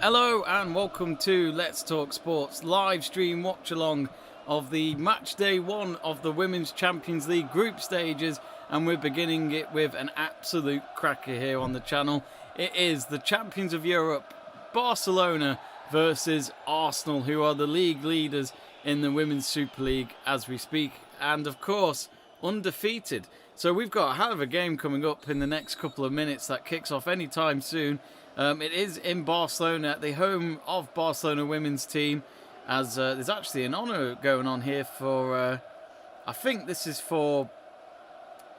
Hello and welcome to Let's Talk Sports live stream watch along of the match day 1 of the Women's Champions League group stages, and we're beginning it with an absolute cracker here on the channel. It is the champions of Europe, Barcelona versus Arsenal, who are the league leaders in the Women's Super League as we speak, and of course undefeated. So we've got a hell of a game coming up in the next couple of minutes that kicks off anytime soon. It is in Barcelona, at the home of Barcelona women's team, as there's actually an honour going on here for, I think this is for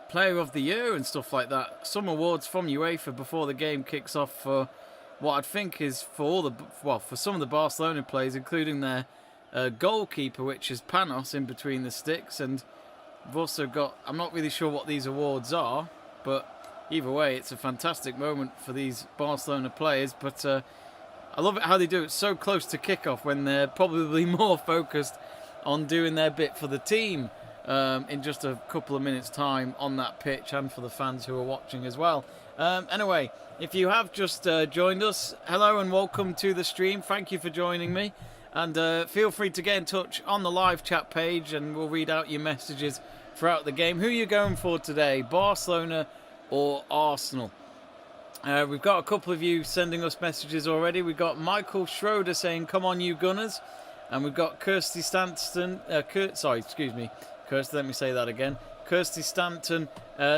Player of the Year and stuff like that. Some awards from UEFA before the game kicks off for what I think is for for some of the Barcelona players, including their goalkeeper, which is Panos in between the sticks. And we've also got, I'm not really sure what these awards are, but either way, it's a fantastic moment for these Barcelona players. But I love it how they do it so close to kickoff when they're probably more focused on doing their bit for the team in just a couple of minutes' time on that pitch, and for the fans who are watching as well. Anyway, if you have just joined us, hello and welcome to the stream. Thank you for joining me. And feel free to get in touch on the live chat page and we'll read out your messages throughout the game. Who are you going for today, Barcelona or Arsenal? We've got a couple of you sending us messages already. We've got Michael Schroeder saying, come on you Gunners. And we've got Kirsty Stanton, Kirsty, let me say that again. Kirsty Stanton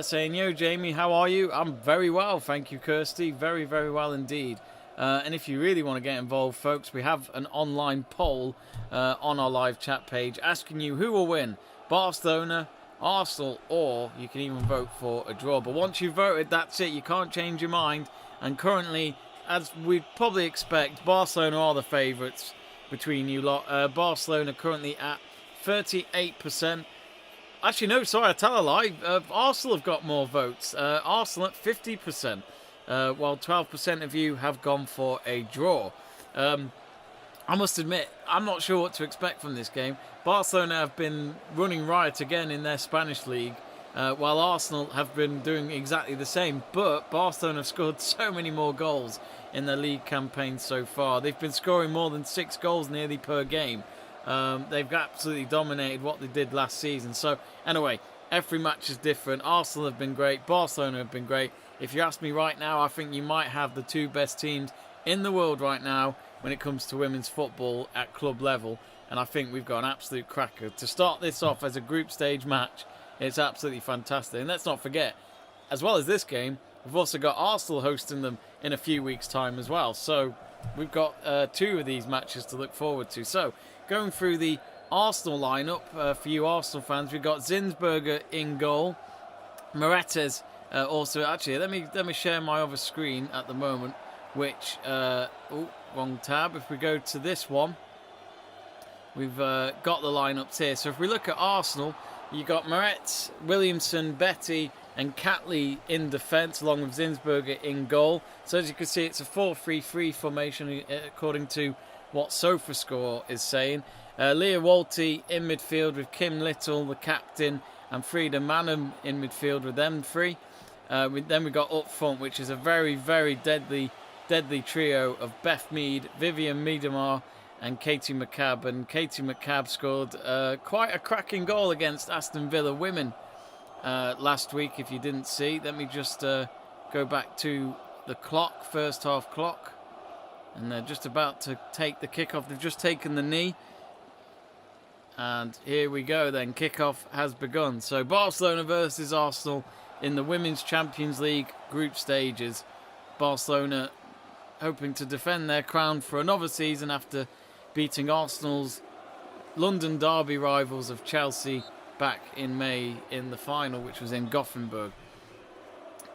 saying, yo Jamie, how are you? I'm very well, thank you Kirsty, very, very well indeed. And if you really want to get involved, folks, we have an online poll on our live chat page asking you who will win, Barcelona, Arsenal, or you can even vote for a draw. But once you've voted, that's it. You can't change your mind. And currently, as we'd probably expect, Barcelona are the favourites between you lot. Barcelona currently at 38%. Actually, no, sorry, I tell a lie. Arsenal have got more votes. Arsenal at 50%, while 12% of you have gone for a draw. I must admit, I'm not sure what to expect from this game. Barcelona have been running riot again in their Spanish league, while Arsenal have been doing exactly the same. But Barcelona have scored so many more goals in their league campaign so far. They've been scoring more than 6 goals nearly per game. They've absolutely dominated what they did last season. So anyway, every match is different. Arsenal have been great. Barcelona have been great. If you ask me right now, I think you might have the 2 best teams in the world right now when it comes to women's football at club level. And I think we've got an absolute cracker. To start this off as a group stage match, it's absolutely fantastic. And let's not forget, as well as this game, we've also got Arsenal hosting them in a few weeks' time as well. So we've got 2 of these matches to look forward to. So going through the Arsenal lineup, for you Arsenal fans, we've got Zinsberger in goal. Moretes also, actually, let me share my other screen at the moment, which, wrong tab. If we go to this one, we've got the lineups here. So if we look at Arsenal, you got Moretz, Williamson, Betty and Catley in defence, along with Zinsberger in goal. So as you can see, it's a 4-3-3 formation according to what SofaScore is saying. Leah Walty in midfield with Kim Little, the captain, and Frida Manham in midfield with them 3. Then we got up front, which is a very, very deadly trio of Beth Mead, Vivian Miedemar and Katie McCabe. And Katie McCabe scored quite a cracking goal against Aston Villa women last week, if you didn't see. Let me just go back to the clock, first half clock. And they're just about to take the kickoff. They've just taken the knee. And here we go then, kickoff has begun. So Barcelona versus Arsenal in the Women's Champions League group stages. Barcelona hoping to defend their crown for another season after beating Arsenal's London derby rivals of Chelsea back in May in the final, which was in Gothenburg.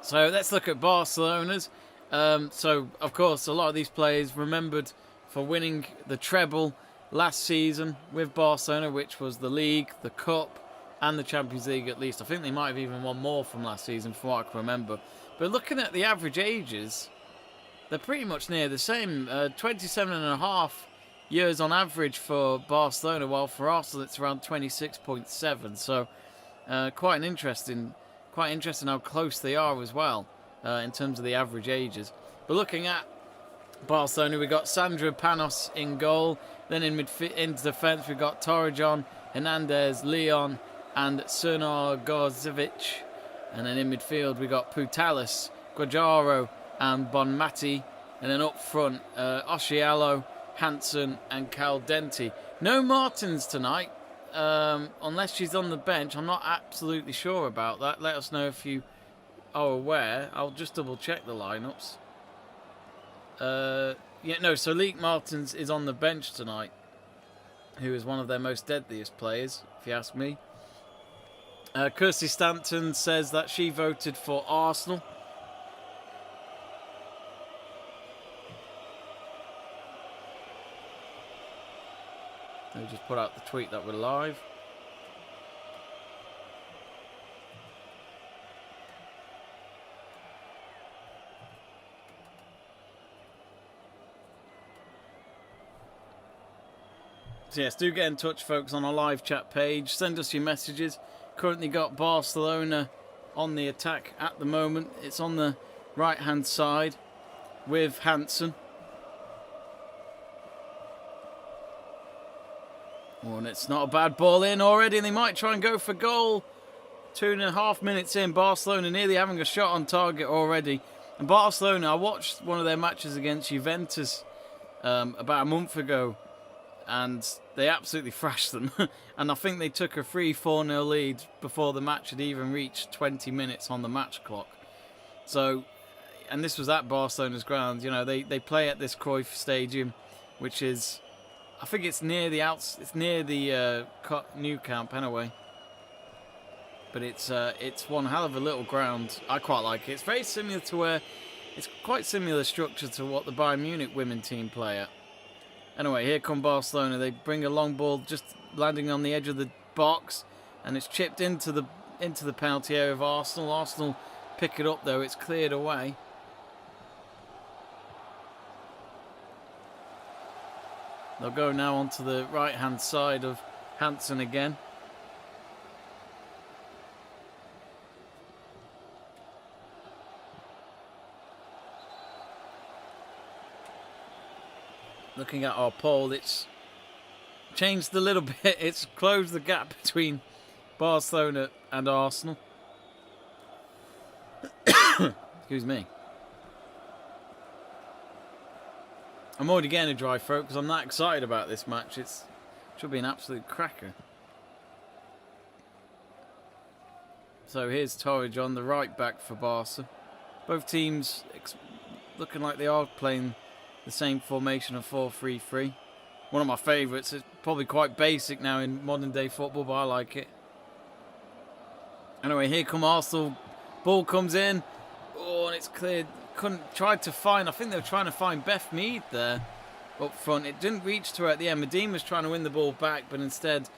So let's look at Barcelona's. So, of course, a lot of these players remembered for winning the treble last season with Barcelona, which was the league, the cup, and the Champions League at least. I think they might have even won more from last season, from what I can remember. But looking at the average ages, they're pretty much near the same. 27.5 years on average for Barcelona, while for Arsenal it's around 26.7. So quite interesting how close they are as well in terms of the average ages. But looking at Barcelona, we got Sandra Panos in goal. Then in defence, we got Torrejon, Hernandez, Leon, and Sunar Gorzevic. And then in midfield, we got Putalis, Guajaro, and Bonmati. And then up front, Oshialo, Hansen, and Caldenti. No Martins tonight, unless she's on the bench. I'm not absolutely sure about that. Let us know if you are aware. I'll just double check the lineups. So Leek Martins is on the bench tonight, who is one of their most deadliest players, if you ask me. Kirsty Stanton says that she voted for Arsenal. Let me just put out the tweet that we're live. So yes, do get in touch, folks, on our live chat page. Send us your messages. Currently got Barcelona on the attack at the moment. It's on the right-hand side with Hansen. Oh, and it's not a bad ball in already, and they might try and go for goal. 2.5 minutes in, Barcelona nearly having a shot on target already. And Barcelona, I watched one of their matches against Juventus about a month ago, and they absolutely thrashed them. And I think they took a 3-4-0 lead before the match had even reached 20 minutes on the match clock. So, and this was at Barcelona's ground. You know, they play at this Cruyff Stadium, which is, I think it's near the new camp anyway. But it's one hell of a little ground. I quite like it. It's very similar to it's quite similar structure to what the Bayern Munich women team play at. Anyway, here come Barcelona. They bring a long ball just landing on the edge of the box, and it's chipped into the penalty area of Arsenal. Arsenal pick it up though. It's cleared away. They'll go now onto the right-hand side of Hansen again. Looking at our poll, it's changed a little bit. It's closed the gap between Barcelona and Arsenal. Excuse me. I'm already getting a dry throat because I'm that excited about this match. It should be an absolute cracker. So here's Torrejon, the right back for Barca. Both teams looking like they are playing the same formation of 4-3-3. One of my favourites. It's probably quite basic now in modern day football, but I like it. Anyway, here come Arsenal. Ball comes in. Oh, and it's cleared. I think they were trying to find Beth Mead there up front. It didn't reach to her at the end. Medina was trying to win the ball back, but instead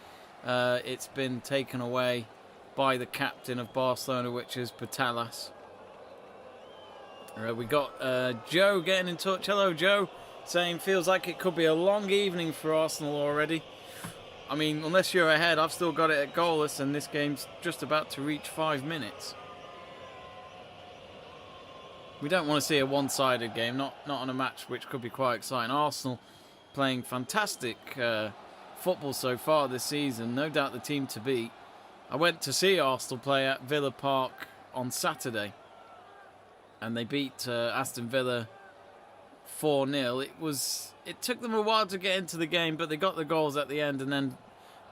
it's been taken away by the captain of Barcelona, which is Patalas. We got Joe getting in touch. Hello, Joe. Saying feels like it could be a long evening for Arsenal already. I mean, unless you're ahead, I've still got it at goalless, and this game's just about to reach 5 minutes. We don't want to see a one-sided game, not on a match which could be quite exciting. Arsenal playing fantastic football so far this season. No doubt the team to beat. I went to see Arsenal play at Villa Park on Saturday, and they beat Aston Villa 4-0. It took them a while to get into the game, but they got the goals at the end, and then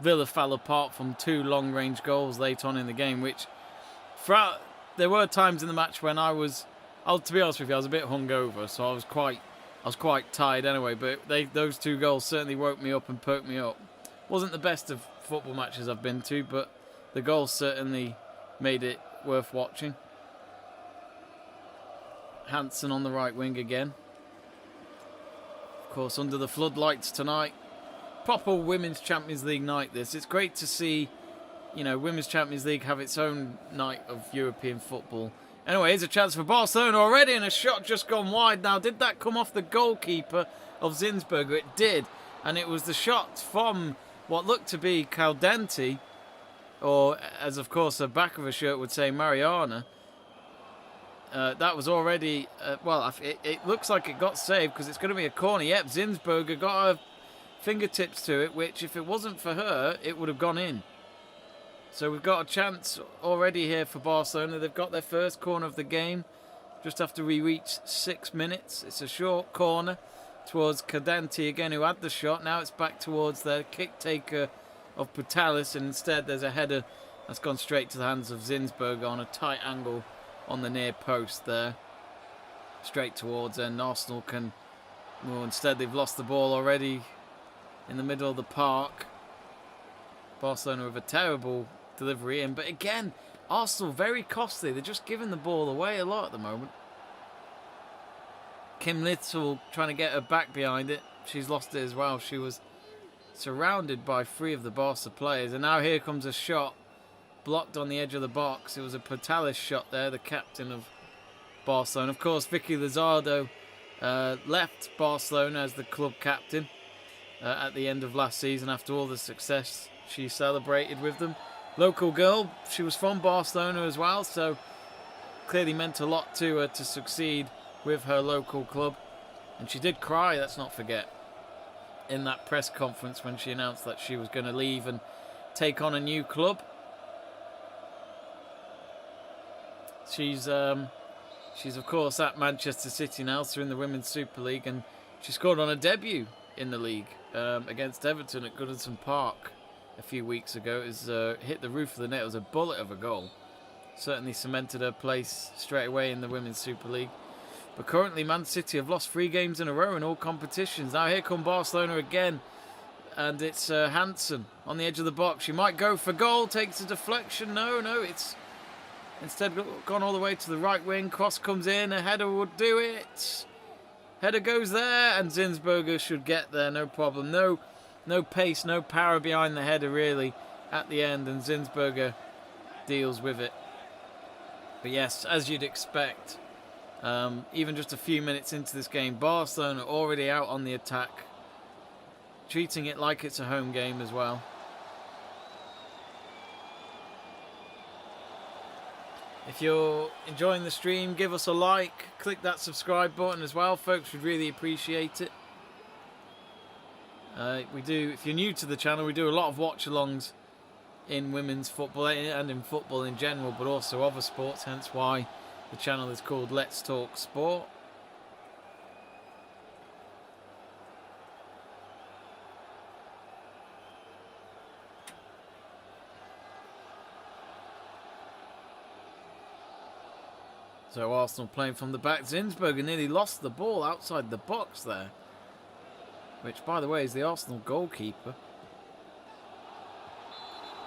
Villa fell apart from 2 long-range goals late on in the game, which there were times in the match when to be honest with you, I was a bit hungover, so I was quite tired anyway, but those 2 goals certainly woke me up and perked me up. Wasn't the best of football matches I've been to, but the goals certainly made it worth watching. Hansen on the right wing again. Of course, under the floodlights tonight. Proper Women's Champions League night this. It's great to see, Women's Champions League have its own night of European football. Anyway, here's a chance for Barcelona already, and a shot just gone wide. Now, did that come off the goalkeeper of Zinsberger? It did. And it was the shot from what looked to be Caldenti, or as of course the back of her shirt would say, Mariana. That was already, it looks like it got saved because it's going to be a corner. Yep, Zinsberger got her fingertips to it, which if it wasn't for her, it would have gone in. So we've got a chance already here for Barcelona. They've got their first corner of the game just after we reach 6 minutes. It's a short corner towards Cadenti again, who had the shot. Now it's back towards the kick taker of Putalis, and instead there's a header that's gone straight to the hands of Zinsberger on a tight angle on the near post there. Straight towards, and Arsenal can... Well, instead they've lost the ball already in the middle of the park. Barcelona with a terrible delivery in, but again, Arsenal very costly. They're just giving the ball away a lot at the moment. Kim Little trying to get her back behind it. She's lost it as well. She was surrounded by 3 of the Barca players, and now here comes a shot blocked on the edge of the box. It was a Portales shot there, the captain of Barcelona. Of course, Vicky Lizardo left Barcelona as the club captain at the end of last season after all the success she celebrated with them. Local girl, she was from Barcelona as well, so clearly meant a lot to her to succeed with her local club. And she did cry, let's not forget, in that press conference when she announced that she was going to leave and take on a new club. She's of course at Manchester City now, so in the Women's Super League, and she scored on a debut in the league against Everton at Goodison Park a few weeks ago. It was hit the roof of the net. It was a bullet of a goal. Certainly cemented her place straight away in the Women's Super League. But currently Man City have lost 3 games in a row in all competitions. Now here come Barcelona again, and it's Hansen on the edge of the box. She might go for goal, takes a deflection. No, it's instead gone all the way to the right wing. Cross comes in, a header would do it. Header goes there, and Zinsberger should get there, no problem. No pace, no power behind the header really at the end, and Zinsberger deals with it. But yes, as you'd expect, even just a few minutes into this game, Barcelona already out on the attack, treating it like it's a home game as well. If you're enjoying the stream, give us a like, click that subscribe button as well, folks, we'd really appreciate it. We do, if you're new to the channel, we do a lot of watch-alongs in women's football and in football in general, but also other sports, hence why the channel is called Let's Talk Sport. So Arsenal playing from the back. Zinsberger nearly lost the ball outside the box there, which, by the way, is the Arsenal goalkeeper.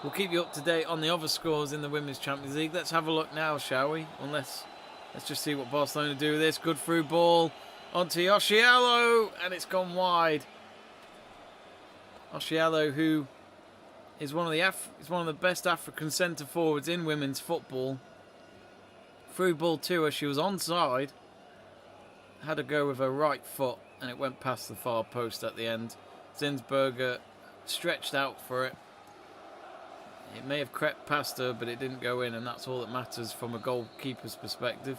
We'll keep you up to date on the other scores in the Women's Champions League. Let's have a look now, shall we? Let's just see what Barcelona do with this. Good through ball onto Oshiello, and it's gone wide. Oshiello, who is one of the best African centre forwards in women's football. Through ball to her, she was onside. Had a go with her right foot, and it went past the far post at the end. Zinsberger stretched out for it. It may have crept past her, but it didn't go in, and that's all that matters from a goalkeeper's perspective.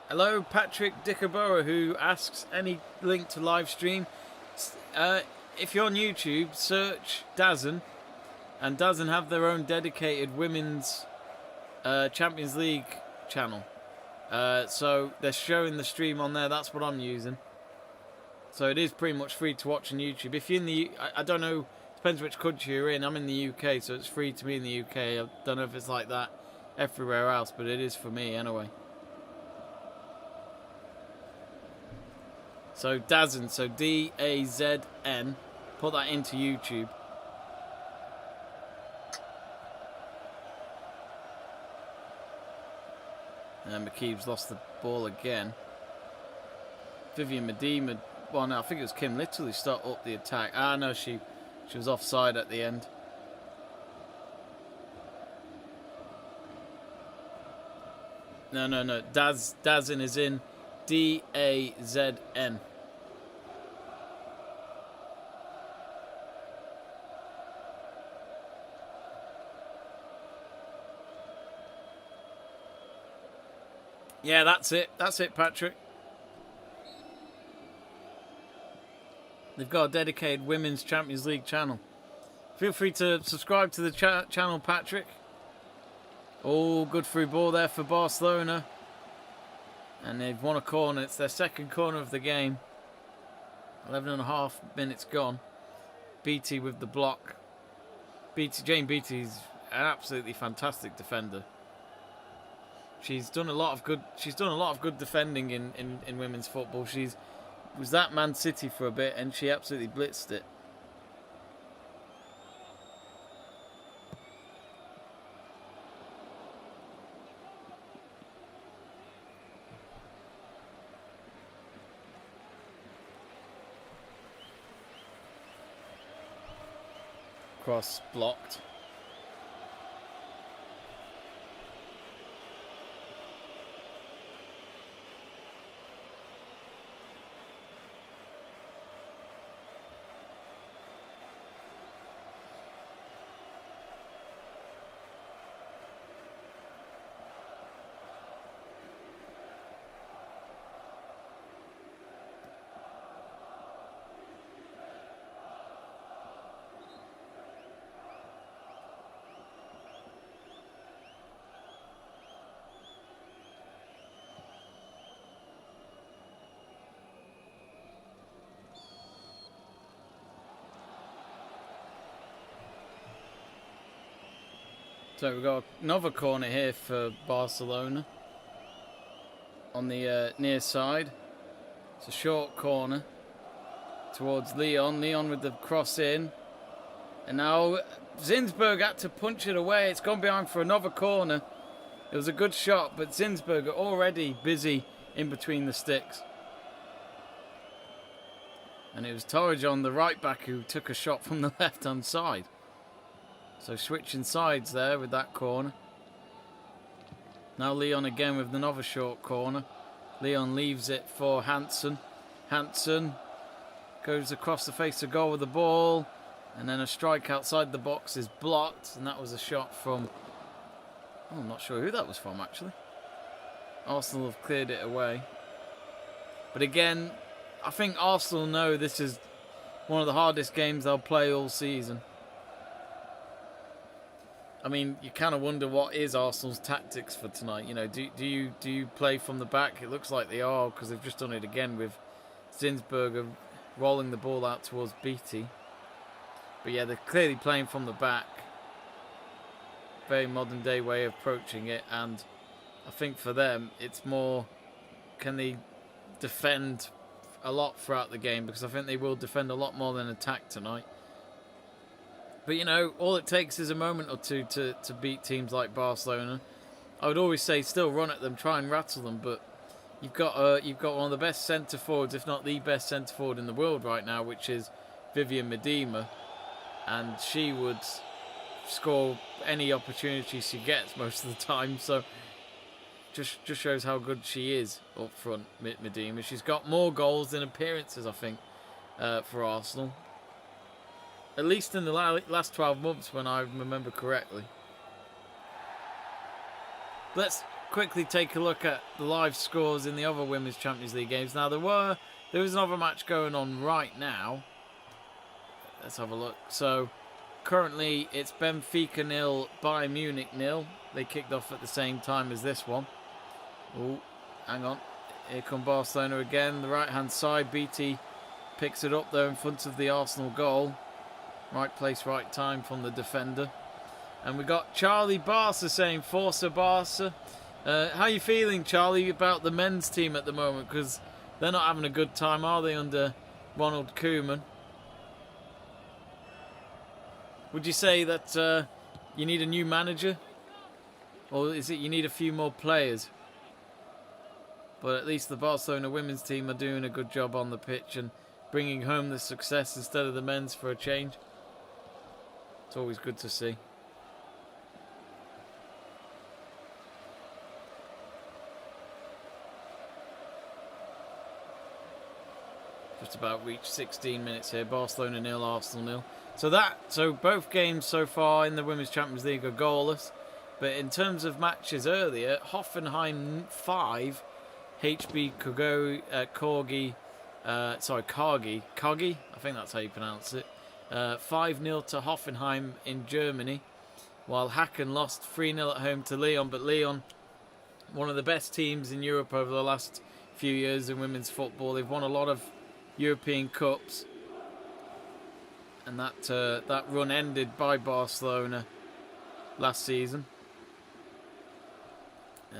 Hello, Patrick Dickaborough, who asks any link to live stream. If you're on YouTube, search Dazen, and Dazen have their own dedicated women's Champions League channel. So they're showing the stream on there. That's what I'm using. So it is pretty much free to watch on YouTube. If you're in the, I don't know, depends which country you're in. I'm in the UK, so it's free to me in the UK. I don't know if it's like that everywhere else, but it is for me anyway. So Dazen, so D-A-Z-N, put that into YouTube. And McKeeb's lost the ball again. Vivian Medema, well no, I think it was Kim Little who started up the attack. Ah no, she was offside at the end. No, Dazen is in D-A-Z-N. Yeah, that's it. That's it, Patrick. They've got a dedicated Women's Champions League channel. Feel free to subscribe to the channel, Patrick. Oh, good through ball there for Barcelona. And they've won a corner. It's their second corner of the game. 11.5 minutes gone. Beattie with the block. Jamie Beattie's an absolutely fantastic defender. She's done a lot of good defending in women's football. She was at Man City for a bit and she absolutely blitzed it. Cross blocked. So we've got another corner here for Barcelona on the near side. It's a short corner towards Leon. Leon with the cross in. And now Zinsberg had to punch it away. It's gone behind for another corner. It was a good shot, but Zinsberg already busy in between the sticks. And it was Torridge on the right back who took a shot from the left-hand side. So switching sides there with that corner. Now Leon again with another short corner. Leon leaves it for Hansen. Hansen goes across the face of goal with the ball. And then a strike outside the box is blocked. And that was a shot from... Oh, I'm not sure who that was from, actually. Arsenal have cleared it away. But again, I think Arsenal know this is one of the hardest games they'll play all season. I mean, you kind of wonder what is Arsenal's tactics for tonight. You know, do you play from the back? It looks like they are because they've just done it again with Zinsberger rolling the ball out towards Beattie. But yeah, they're clearly playing from the back. Very modern day way of approaching it, and I think for them it's more, can they defend a lot throughout the game, because I think they will defend a lot more than attack tonight. But you know, all it takes is a moment or two to beat teams like Barcelona. I would always say still run at them, try and rattle them, but you've got one of the best centre forwards, if not the best centre forward in the world right now, which is Vivian Miedema, and she would score any opportunity she gets most of the time. So just shows how good she is up front, Miedema. She's got more goals than appearances, I think, for Arsenal. At least in the last 12 months, when I remember correctly. Let's quickly take a look at the live scores in the other Women's Champions League games. Now, there was another match going on right now. Let's have a look. So, currently, it's Benfica 0, Bayern Munich 0. They kicked off at the same time as this one. Oh, hang on. Here come Barcelona again. The right-hand side, Beattie picks it up there in front of the Arsenal goal. Right place, right time from the defender. And we got Charlie Barca saying, Forza Barca. How are you feeling, Charlie, about the men's team at the moment? Because they're not having a good time, are they, under Ronald Koeman? Would you say that you need a new manager? Or is it you need a few more players? But at least the Barcelona women's team are doing a good job on the pitch and bringing home the success instead of the men's for a change. It's always good to see. Just about reached 16 minutes here. Barcelona 0, Arsenal 0. So both games so far in the Women's Champions League are goalless. But in terms of matches earlier, Hoffenheim 5, HB Cargi, I think that's how you pronounce it, 5-0 to Hoffenheim in Germany, while Hacken lost 3-0 at home to Lyon. But Lyon, one of the best teams in Europe over the last few years in women's football. They've won a lot of European Cups, and that run ended by Barcelona last season.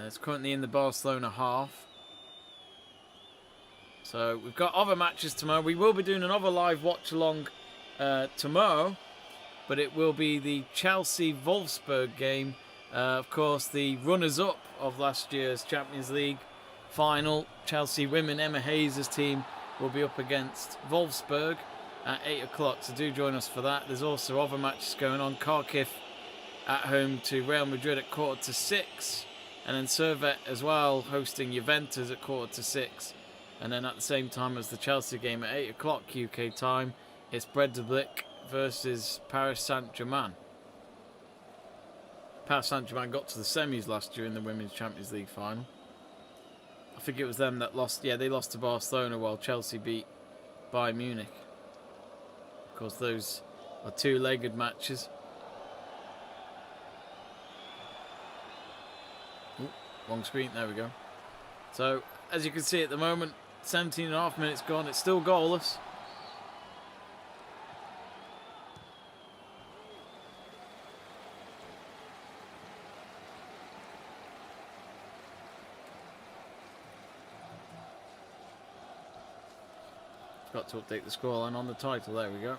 It's currently in the Barcelona half. So we've got other matches tomorrow. We will be doing another live watch along tomorrow, but it will be the Chelsea-Wolfsburg game. Of course, the runners-up of last year's Champions League final, Chelsea women, Emma Hayes' team, will be up against Wolfsburg at 8 o'clock. So do join us for that. There's also other matches going on. Kharkiv at home to Real Madrid at 5:45. And then Servette as well, hosting Juventus at 5:45. And then at the same time as the Chelsea game at 8 o'clock UK time, it's Breidablik versus Paris Saint-Germain. Paris Saint-Germain got to the semis last year in the Women's Champions League final. I think it was them that lost. Yeah, they lost to Barcelona while Chelsea beat Bayern Munich. Of course, those are two-legged matches. Ooh, wrong screen. There we go. So, as you can see at the moment, 17.5 minutes gone. It's still goalless. Got to update the scoreline on the title. There we go.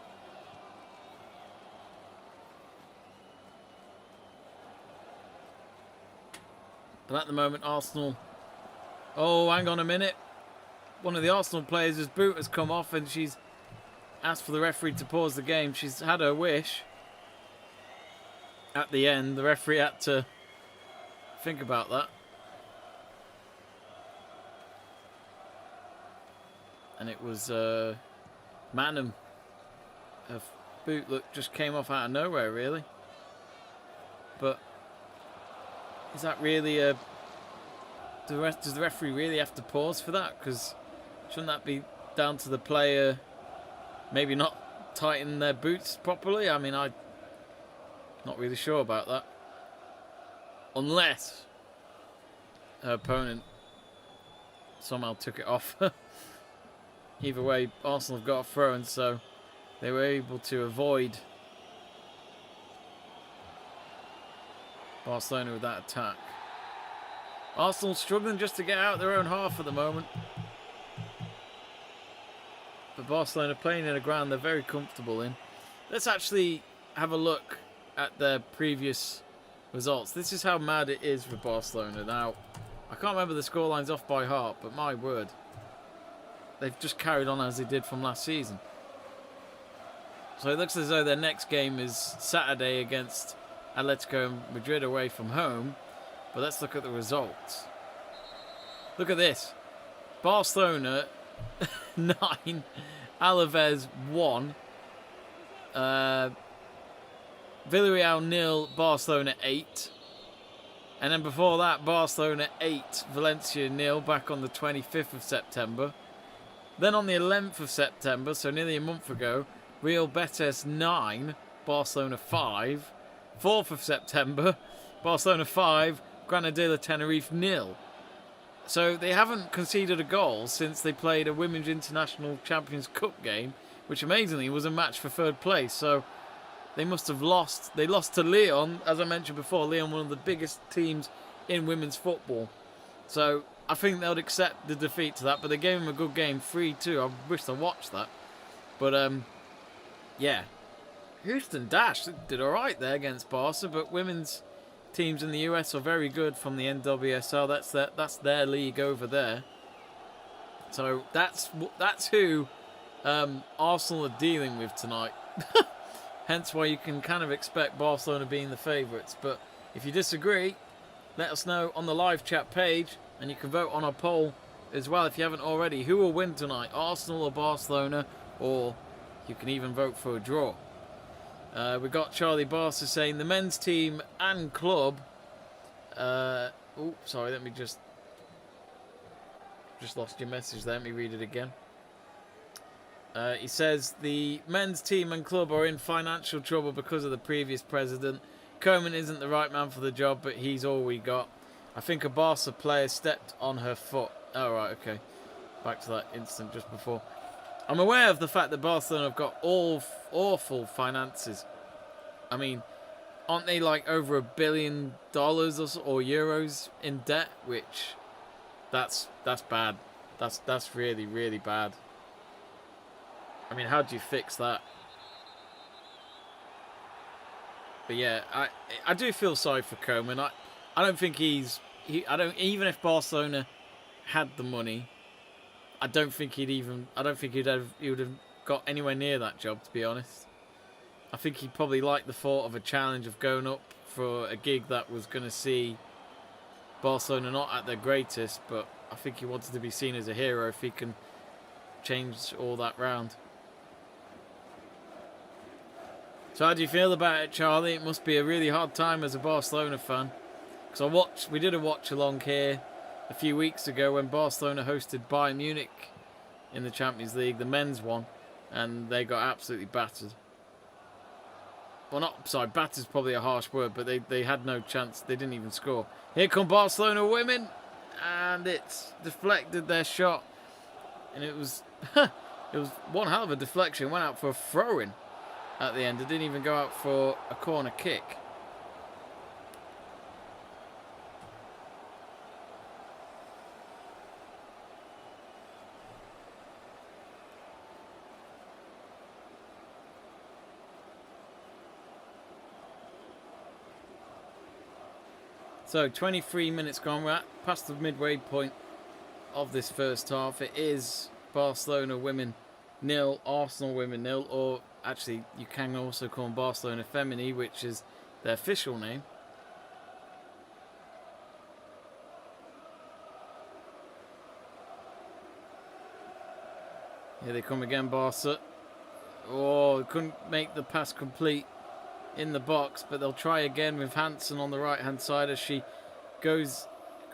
But at the moment, Arsenal... Oh, hang on a minute. One of the Arsenal players' boot has come off and she's asked for the referee to pause the game. She's had her wish. At the end, the referee had to think about that. And it was Manham. Her boot just came off out of nowhere, really. But is that really a... Does the referee really have to pause for that? Because shouldn't that be down to the player maybe not tightening their boots properly? I mean, I'm not really sure about that. Unless her opponent somehow took it off. Either way, Arsenal have got a throw, and so they were able to avoid Barcelona with that attack. Arsenal struggling just to get out their own half at the moment. But Barcelona playing in a ground they're very comfortable in. Let's actually have a look at their previous results. This is how mad it is for Barcelona. Now, I can't remember the scorelines off by heart, but my word. They've just carried on as they did from last season. So it looks as though their next game is Saturday against Atletico Madrid away from home. But let's look at the results. Look at this. Barcelona 9, Alaves 1, Villarreal 0, Barcelona 8. And then before that, Barcelona 8, Valencia 0 back on the 25th of September. Then on the 11th of September, so nearly a month ago, Real Betis 9, Barcelona 5. 4th of September, Barcelona 5, Granadilla Tenerife 0. So they haven't conceded a goal since they played a Women's International Champions Cup game, which amazingly was a match for third place. So they must have lost. They lost to Lyon, as I mentioned before. Lyon, one of the biggest teams in women's football. So I think they'll accept the defeat to that, but they gave them a good game, 3-2. I wish I watched that. But, yeah. Houston Dash did all right there against Barca, but women's teams in the US are very good from the NWSL. That's their league over there. So that's who Arsenal are dealing with tonight. Hence why you can kind of expect Barcelona being the favourites. But if you disagree, let us know on the live chat page, and you can vote on our poll as well if you haven't already. Who will win tonight, Arsenal or Barcelona? Or you can even vote for a draw. We got Charlie Barca saying the men's team and club Oh, sorry, let me just lost your message there. Let me read it again. He says the men's team and club are in financial trouble because of the previous president. Coleman isn't the right man for the job, but he's all we got. I think a Barca player stepped on her foot. Oh, right, okay. Back to that incident just before. I'm aware of the fact that Barcelona have got awful finances. I mean, aren't they like over $1 billion or euros in debt? Which, that's bad. That's really, really bad. I mean, how do you fix that? But yeah, I do feel sorry for Koeman. I don't think even if Barcelona had the money, I don't think he would have got anywhere near that job, to be honest. I think he probably liked the thought of a challenge of going up for a gig that was going to see Barcelona not at their greatest, but I think he wanted to be seen as a hero if he can change all that round. So how do you feel about it, Charlie? It must be a really hard time as a Barcelona fan. Because we did a watch along here a few weeks ago when Barcelona hosted Bayern Munich in the Champions League, the men's one, and they got absolutely battered. Well, battered's probably a harsh word, but they had no chance. They didn't even score. Here come Barcelona women, and it's deflected their shot, and it was one hell of a deflection. Went out for a throw-in at the end. It didn't even go out for a corner kick. So 23 minutes gone. We're past the midway point of this first half. It is Barcelona women 0, Arsenal women 0, or actually you can also call them Barcelona Femeni, which is their official name. Here they come again, Barca. Oh, couldn't make the pass complete in the box, but they'll try again with Hansen on the right hand side as she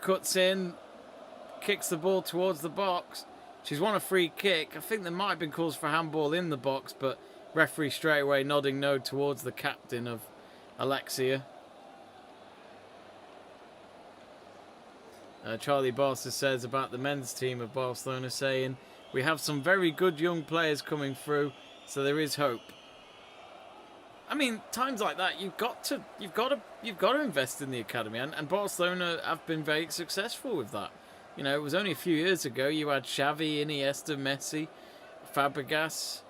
cuts in, kicks the ball towards the box. She's won a free kick. I think there might have been calls for handball in the box, but referee straight away nodding no towards the captain of Alexia. Charlie Barca says about the men's team of Barcelona, saying we have some very good young players coming through, so there is hope. I mean, times like that, you've got to invest in the academy, and Barcelona have been very successful with that. You know, it was only a few years ago you had Xavi, Iniesta, Messi, Fabregas,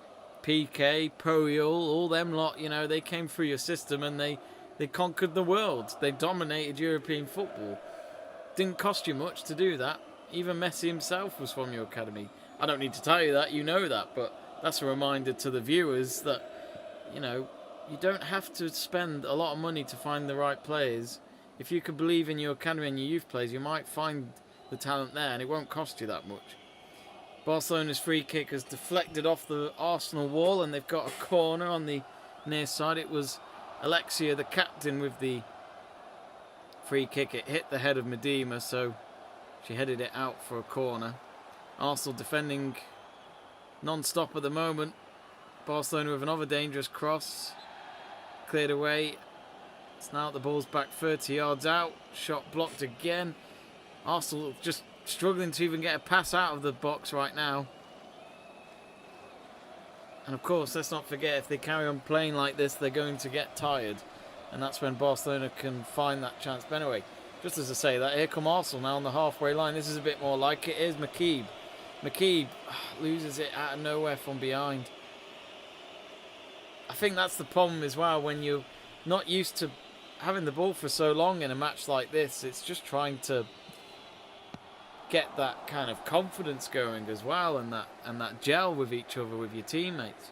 Piqué, Puyol, all them lot. You know, they came through your system and they conquered the world. They dominated European football. Didn't cost you much to do that. Even Messi himself was from your academy. I don't need to tell you that, you know that, but that's a reminder to the viewers that, you know, you don't have to spend a lot of money to find the right players. If you could believe in your academy and your youth players, you might find the talent there and it won't cost you that much. Barcelona's free kick has deflected off the Arsenal wall and they've got a corner on the near side. It was Alexia, the captain, with the free kick. It hit the head of Medema, so she headed it out for a corner. Arsenal defending non-stop at the moment. Barcelona with another dangerous cross. Cleared away. It's now the ball's back 30 yards out. Shot blocked again. Arsenal just struggling to even get a pass out of the box right now. And of course, let's not forget, if they carry on playing like this, they're going to get tired. And that's when Barcelona can find that chance. But anyway, just as I say that, here come Arsenal now on the halfway line. This is a bit more like it. Here's McKeeb. McKeeb loses it out of nowhere from behind. I think that's the problem as well when you're not used to having the ball for so long in a match like this. It's just trying to get that kind of confidence going as well, and that gel with each other, with your teammates.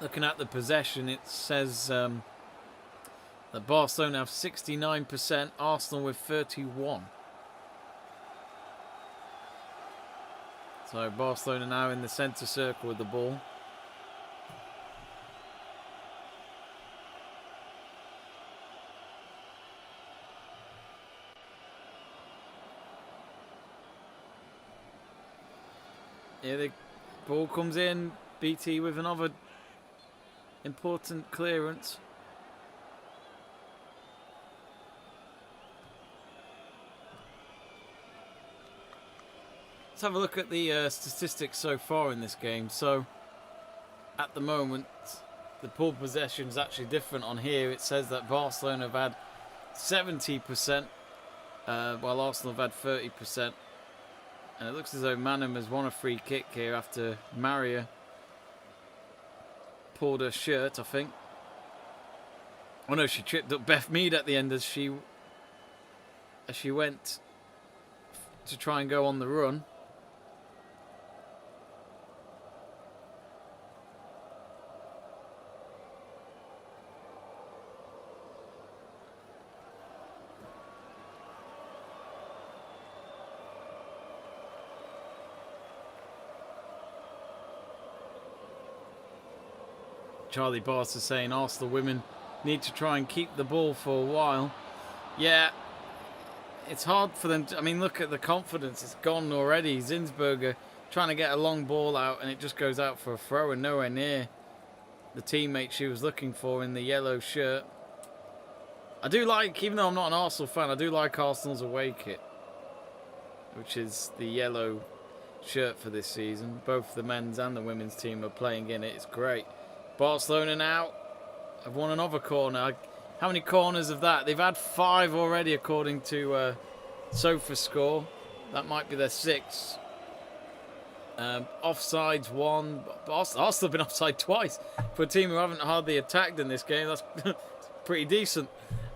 Looking at the possession, it says that Barcelona have 69%, Arsenal with 31%. So Barcelona now in the centre circle with the ball. Here the ball comes in, BT with another important clearance. Let's have a look at the statistics so far in this game. So at the moment the ball possession is actually different. On here it says that Barcelona have had 70%, while Arsenal have had 30%. And it looks as though Manham has won a free kick here after Maria pulled her shirt, I think. Oh no, she tripped up Beth Mead at the end as she went to try and go on the run. Charlie Barnes is saying Arsenal women need to try and keep the ball for a while. Yeah, it's hard for them to, I mean, look at the confidence. It's gone already. Zinsberger trying to get a long ball out and it just goes out for a throw and nowhere near the teammate she was looking for in the yellow shirt. I do like, even though I'm not an Arsenal fan, I do like Arsenal's away kit, which is the yellow shirt for this season. Both the men's and the women's team are playing in it. It's great. Barcelona now have won another corner. How many corners of that? They've had 5 already according to SofaScore. That might be their 6th. Offsides 1. Arsenal have been offside twice for a team who haven't hardly attacked in this game. That's pretty decent.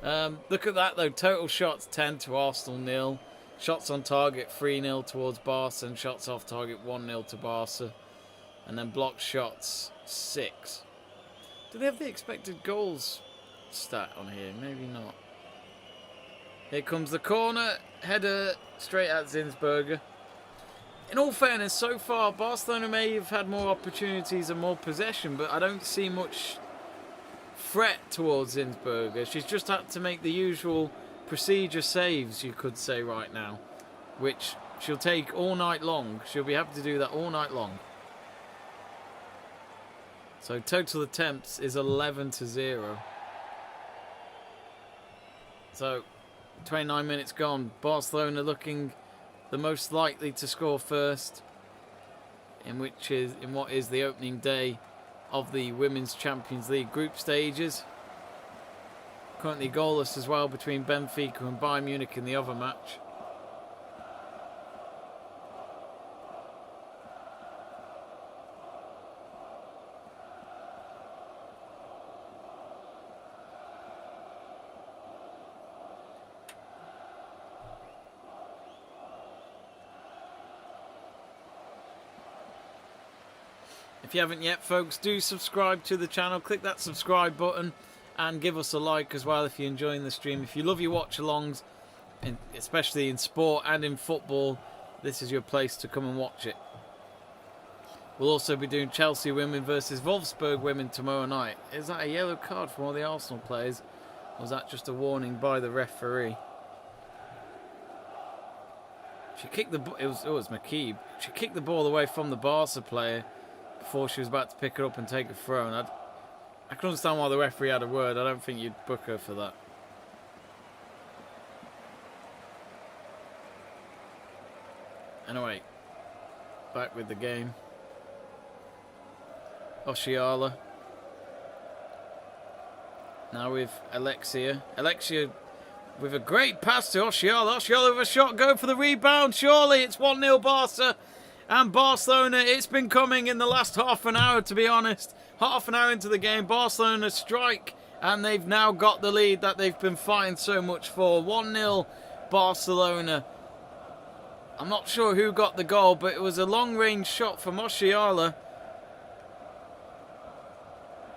Look at that though. Total shots 10 to Arsenal 0. Shots on target 3-0 towards Barca, and shots off target 1-0 to Barca. And then blocked shots 6. Do they have the expected goals stat on here? Maybe not. Here comes the corner. Header straight at Zinsberger. In all fairness, so far, Barcelona may have had more opportunities and more possession, but I don't see much threat towards Zinsberger. She's just had to make the usual procedure saves, you could say right now, which she'll take all night long. She'll be happy to do that all night long. So total attempts is 11-0. So 29 minutes gone. Barcelona looking the most likely to score first in what is the opening day of the Women's Champions League group stages. Currently goalless as well between Benfica and Bayern Munich in the other match. If you haven't yet, folks, do subscribe to the channel. Click that subscribe button and give us a like as well if you're enjoying the stream. If you love your watch-alongs, especially in sport and in football, this is your place to come and watch it. We'll also be doing Chelsea women versus Wolfsburg women tomorrow night. Is that a yellow card from all the Arsenal players? Or was that just a warning by the referee? She kicked the ball. It was McKeeb. She kicked the ball away from the Barca player before she was about to pick it up and take a throw. And I can understand why the referee had a word. I don't think you'd book her for that. Anyway, back with the game. Oshiala. Now with Alexia. Alexia with a great pass to Oshiala. Oshiala with a shot. Go for the rebound. Surely it's 1-0 Barca. And Barcelona, it's been coming in the last half an hour, to be honest. Half an hour into the game, Barcelona strike, and they've now got the lead that they've been fighting so much for. 1-0 Barcelona. I'm not sure who got the goal, but it was a long-range shot from Oshiala.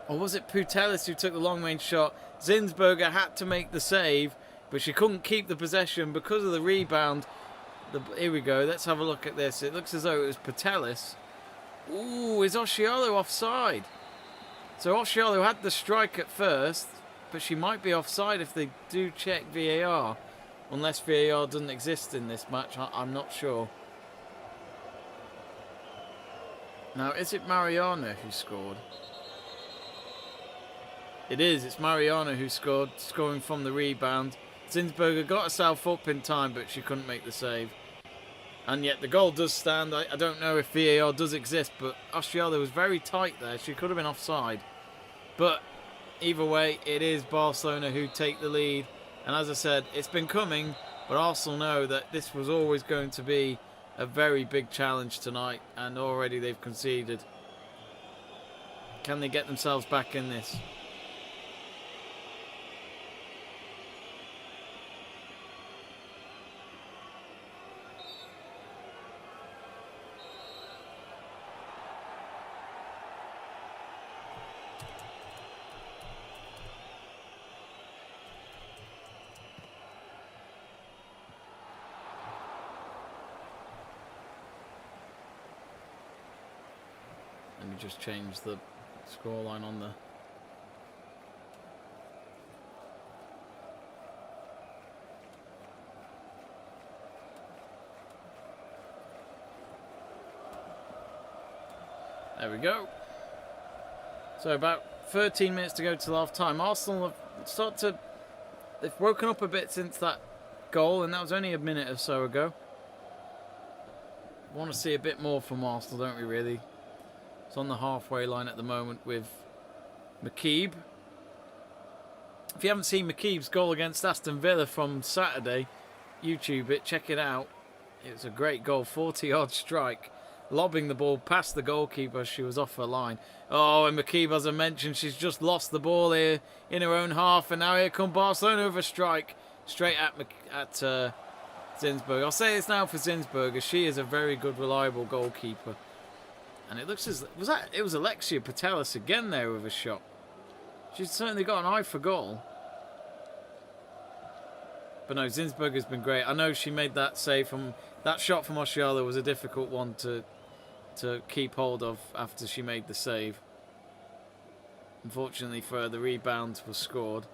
Or was it Putelis who took the long range shot? Zinsberger had to make the save, but she couldn't keep the possession because of the rebound. Here we go. Let's have a look at this. It looks as though it was Putelis. Ooh, is Oshiolo offside? So Oshiolo had the strike at first, but she might be offside if they do check VAR. Unless VAR doesn't exist in this match, I'm not sure. Now, is it Mariana who scored? It is. It's Mariana who scored, scoring from the rebound. Zinsberger got herself up in time, but she couldn't make the save. And yet the goal does stand. I don't know if VAR does exist, but Oshiolo was very tight there. She could have been offside. But either way, it is Barcelona who take the lead. And as I said, it's been coming, but Arsenal know that this was always going to be a very big challenge tonight, and already they've conceded. Can they get themselves back in this? Let me just change the scoreline on the... There we go. So about 13 minutes to go till half time. Arsenal have they've woken up a bit since that goal, and that was only a minute or so ago. Want to see a bit more from Arsenal, don't we, really? It's on the halfway line at the moment with McKeeb. If you haven't seen McKeeb's goal against Aston Villa from Saturday, YouTube it, check it out. It was a great goal, 40-yard strike, lobbing the ball past the goalkeeper. She was off her line. Oh, and McKeeb, as I mentioned, she's just lost the ball here in her own half, and now here come Barcelona with a strike straight at Zinsberger. I'll say this now for Zinsberger. She is a very good, reliable goalkeeper. And it looks as it was Alexia Putelis again there with a shot. She's certainly got an eye for goal. But no, Zinsberger's been great. I know she made that save from that shot from Oshiolo was a difficult one to keep hold of after she made the save. Unfortunately for her, the rebound was scored.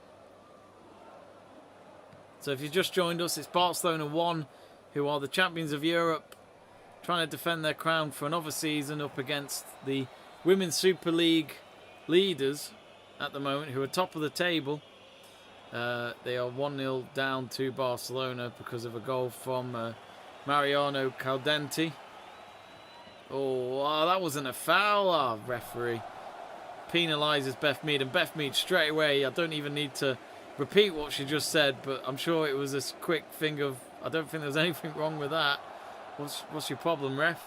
So if you've just joined us, it's Barcelona 1, who are the champions of Europe, trying to defend their crown for another season up against the Women's Super League leaders at the moment, who are top of the table. They are 1-0 down to Barcelona because of a goal from Mariano Caldenti. Oh, that wasn't a foul. Referee penalises Beth Mead, and Beth Mead straight away, I don't even need to repeat what she just said, but I'm sure it was a quick thing of, I don't think there's anything wrong with that. What's your problem, ref?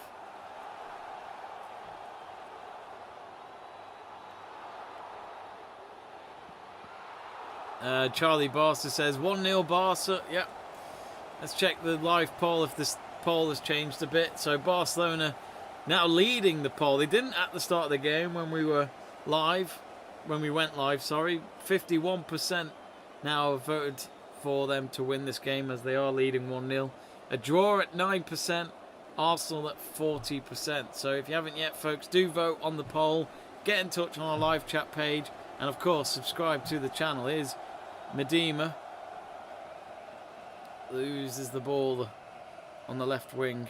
Charlie Barca says 1-0 Barca. Yep. Let's check the live poll if this poll has changed a bit. So Barcelona now leading the poll. They didn't at the start of the game when we were live. When we went live, sorry. 51% now have voted for them to win this game as they are leading 1-0. A draw at 9%, Arsenal at 40%. So if you haven't yet, folks, do vote on the poll. Get in touch on our live chat page. And of course, subscribe to the channel. Here's Medema. Loses the ball on the left wing.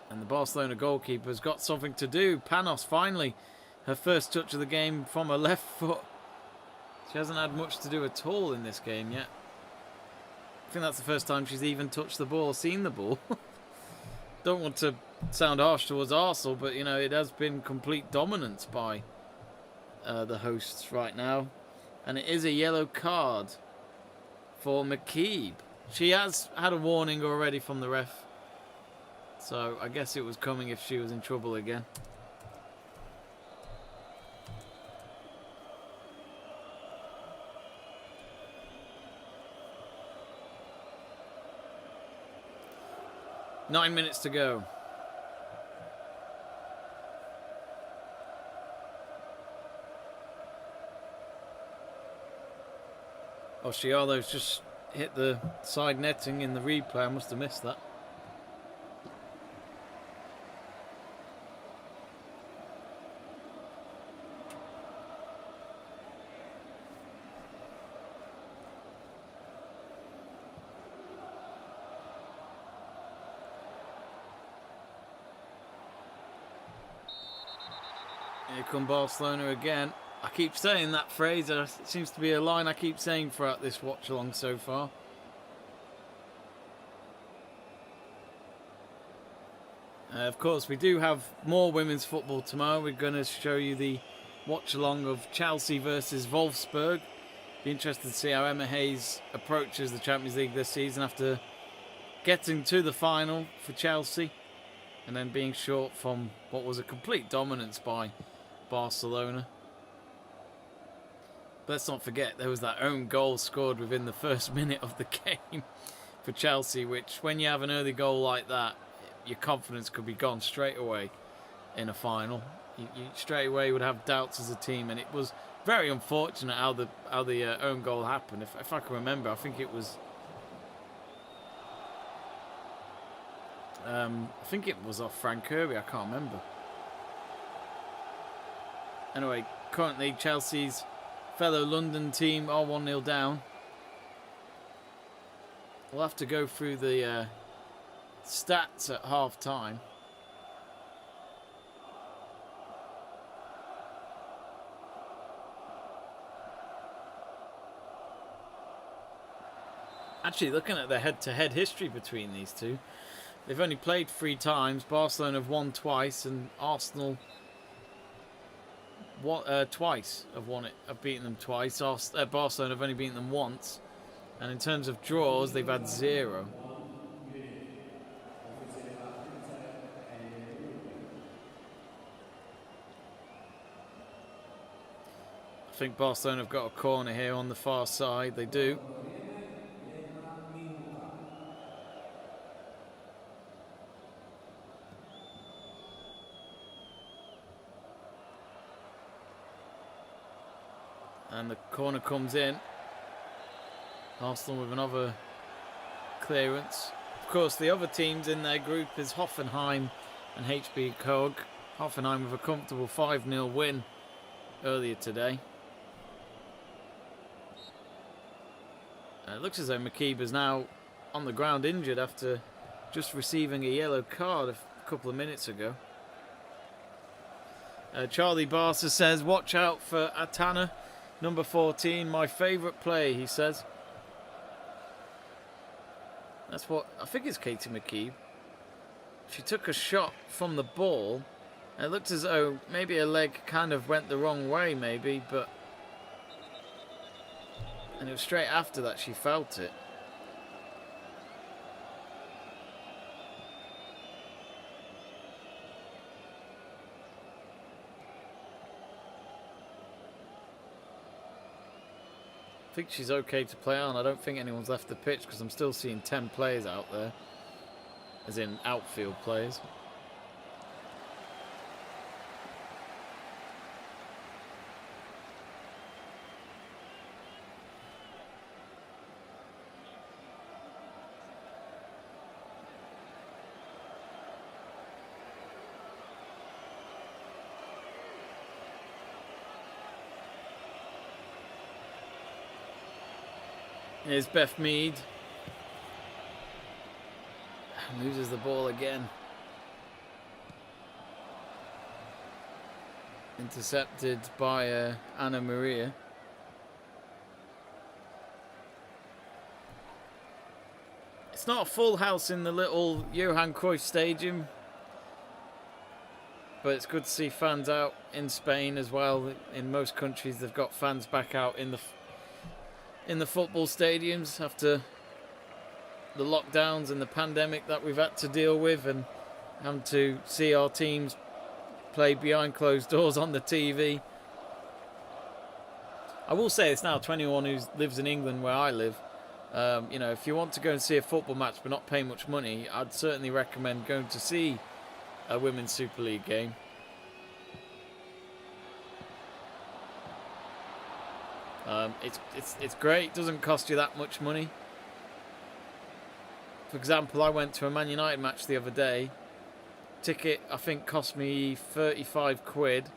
And the Barcelona goalkeeper's got something to do. Panos, finally, her first touch of the game from her left foot. She hasn't had much to do at all in this game yet. I think that's the first time she's even touched the ball, seen the ball. Don't want to sound harsh towards Arsenal, but you know, it has been complete dominance by the hosts right now. And it is a yellow card for McKeeb. She has had a warning already from the ref, so I guess it was coming if she was in trouble again. Nine minutes to go. Oshialo's just hit the side netting in the replay. I must have missed that. Here come Barcelona again. I keep saying that phrase. It seems to be a line I keep saying throughout this watch along so far. Of course, we do have more women's football tomorrow. We're going to show you the watch along of Chelsea versus Wolfsburg. Be interested to see how Emma Hayes approaches the Champions League this season after getting to the final for Chelsea and then being short from what was a complete dominance by Barcelona. But let's not forget there was that own goal scored within the first minute of the game for Chelsea, which when you have an early goal like that, your confidence could be gone straight away in a final. You straight away would have doubts as a team, and it was very unfortunate how the own goal happened. If I can remember, I think it was off Frank Kirby. I can't remember. Anyway, currently Chelsea's fellow London team are 1-0 down. We'll have to go through the stats at half time. Actually, looking at the head-to-head history between these two, they've only played 3 times. Barcelona have won twice, and Arsenal twice have beaten them twice. Barcelona have only beaten them once, and in terms of draws, they've had 0. I think Barcelona have got a corner here on the far side. They do. And the corner comes in. Arsenal with another clearance. Of course, the other teams in their group is Hoffenheim and HB Kog. Hoffenheim with a comfortable 5-0 win earlier today. It looks as though McKeeb is now on the ground injured after just receiving a yellow card a couple of minutes ago. Charlie Barca says, watch out for Atana, number 14, my favourite play, he says. That's what, I think it's Katie McKeeb. She took a shot from the ball, and it looked as though maybe her leg kind of went the wrong way, maybe, but... And it was straight after that she felt it. I think she's okay to play on. I don't think anyone's left the pitch because I'm still seeing 10 players out there. As in outfield players. Here's Beth Mead. Loses the ball again. Intercepted by Anna Maria. It's not a full house in the little Johan Cruyff Stadium, but it's good to see fans out in Spain as well. In most countries, they've got fans back out in the football stadiums after the lockdowns and the pandemic that we've had to deal with, and having to see our teams play behind closed doors on the TV. I will say it's now to anyone who lives in England where I live. You know, if you want to go and see a football match but not pay much money, I'd certainly recommend going to see a Women's Super League game. It's great. It doesn't cost you that much money. For example, I went to a Man United match the other day. Ticket, I think, cost me 35 quid.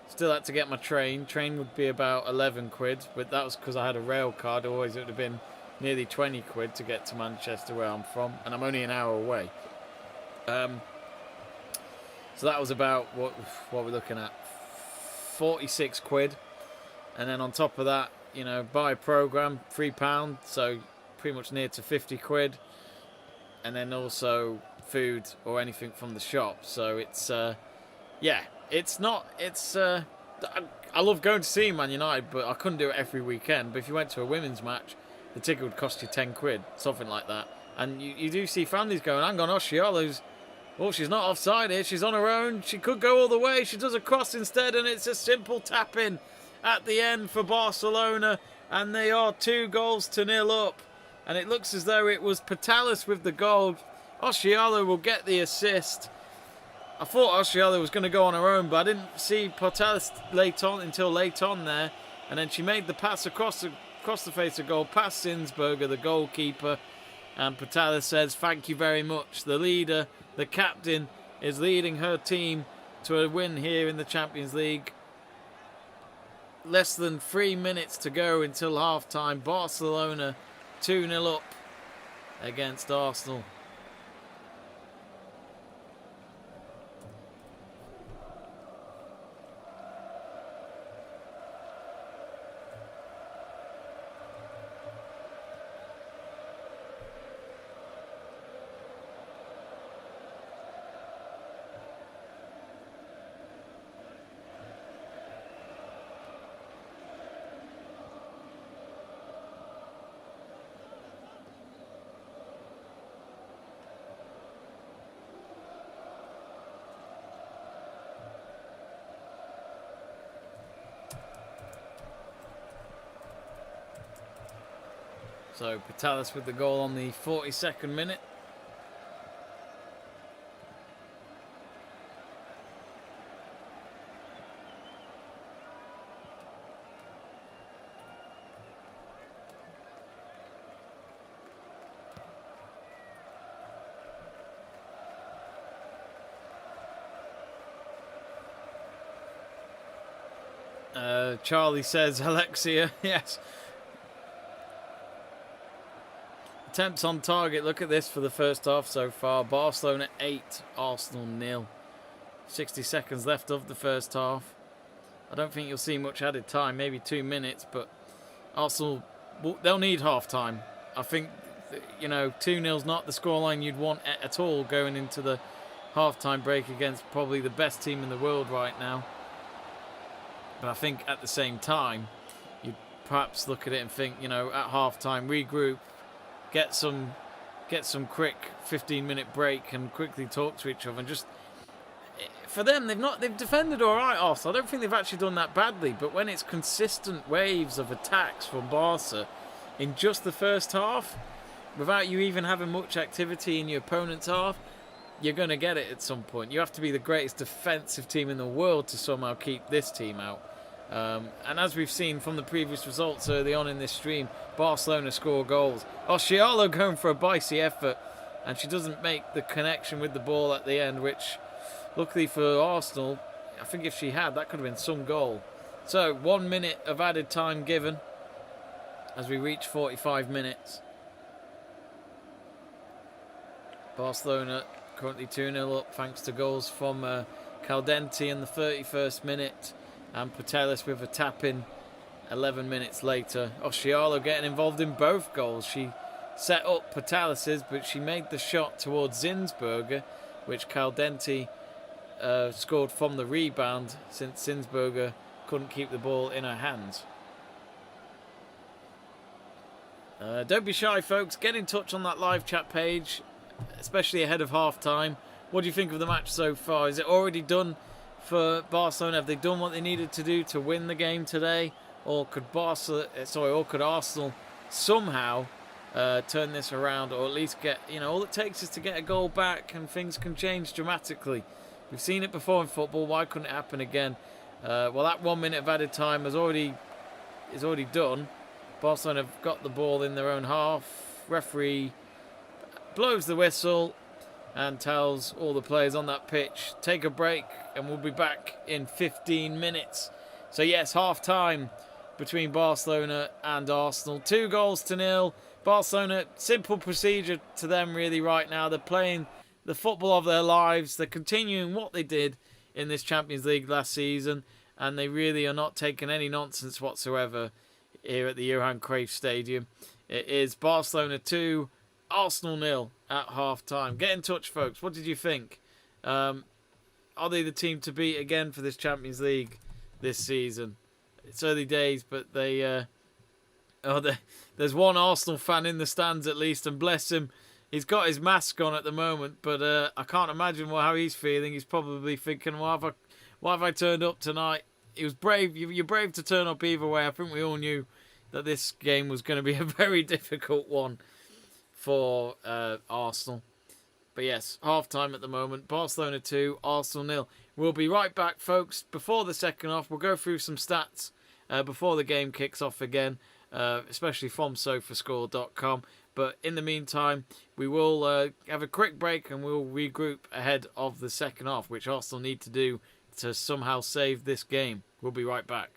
Still had to get my train. Train would be about 11 quid, but that was because I had a rail card. Otherwise, it would have been nearly 20 quid to get to Manchester, where I'm from, and I'm only an hour away. So that was about, what we're looking at, 46 quid. And then on top of that, you know, buy a programme, £3, so pretty much near to 50 quid. And then also food or anything from the shop. So it's, I love going to see Man United, but I couldn't do it every weekend. But if you went to a women's match, the ticket would cost you 10 quid, something like that. And you do see families going, hang on, Oshiolo's, well, she's not offside here, she's on her own, she could go all the way, she does a cross instead, and it's a simple tap-in at the end for Barcelona, and they are 2-0 up. And it looks as though it was Patalis with the goal. Oshiolo will get the assist. I thought Oshiolo was going to go on her own, but I didn't see Patalis until late on there. And then she made the pass across the face of goal, past Zinsberger, the goalkeeper. And Patalis says, thank you very much. The leader, the captain, is leading her team to a win here in the Champions League. Less than 3 minutes to go until half-time. Barcelona 2-0 up against Arsenal. So Patalis with the goal on the 42nd minute. Charlie says, Alexia, yes. Attempts on target, look at this for the first half so far. Barcelona 8, Arsenal 0. 60 seconds left of the first half. I don't think you'll see much added time, maybe 2 minutes, but Arsenal, they'll need half time. I think, you know, 2-0's not the scoreline you'd want at all going into the half-time break against probably the best team in the world right now. But I think at the same time, you'd perhaps look at it and think, you know, at half-time, regroup, get some quick 15-minute break and quickly talk to each other. And just, for them, they've defended all right, Arsenal. I don't think they've actually done that badly. But when it's consistent waves of attacks from Barca in just the first half, without you even having much activity in your opponent's half, you're going to get it at some point. You have to be the greatest defensive team in the world to somehow keep this team out. And as we've seen from the previous results early on in this stream, Barcelona score goals. Oshiolo going for a bicey effort, and she doesn't make the connection with the ball at the end, which, luckily for Arsenal, I think if she had, that could have been some goal. So, 1 minute of added time given as we reach 45 minutes. Barcelona currently 2-0 up thanks to goals from Caldenti in the 31st minute and Patelis with a tap-in 11 minutes later. Oshiolo getting involved in both goals. She set up Patelis', but she made the shot towards Zinsberger, which Caldenti scored from the rebound since Zinsberger couldn't keep the ball in her hands. Don't be shy, folks. Get in touch on that live chat page, especially ahead of half-time. What do you think of the match so far? Is it already done for Barcelona? Have they done what they needed to do to win the game today? Or could Arsenal somehow turn this around, or at least get, you know, all it takes is to get a goal back and things can change dramatically. We've seen it before in football. Why couldn't it happen again? Well, that 1 minute of added time has already is already done. Barcelona have got the ball in their own half. Referee blows the whistle and tells all the players on that pitch, take a break and we'll be back in 15 minutes. So yes, half time between Barcelona and Arsenal. 2-0. Barcelona, simple procedure to them really right now. They're playing the football of their lives. They're continuing what they did in this Champions League last season, and they really are not taking any nonsense whatsoever here at the Johan Cruyff Stadium. It is Barcelona 2, Arsenal 0 at half time. Get in touch, folks. What did you think? Are they the team to beat again for this Champions League this season? It's early days, but there's one Arsenal fan in the stands at least, and bless him, he's got his mask on at the moment, but I can't imagine how he's feeling. He's probably thinking, why have I turned up tonight? He was brave. You're brave to turn up either way. I think we all knew that this game was going to be a very difficult one for Arsenal. But yes, half-time at the moment. Barcelona 2, Arsenal 0. We'll be right back, folks. Before the second half, we'll go through some stats before the game kicks off again, especially from sofascore.com. But in the meantime, we will have a quick break and we'll regroup ahead of the second half, which Arsenal need to do to somehow save this game. We'll be right back.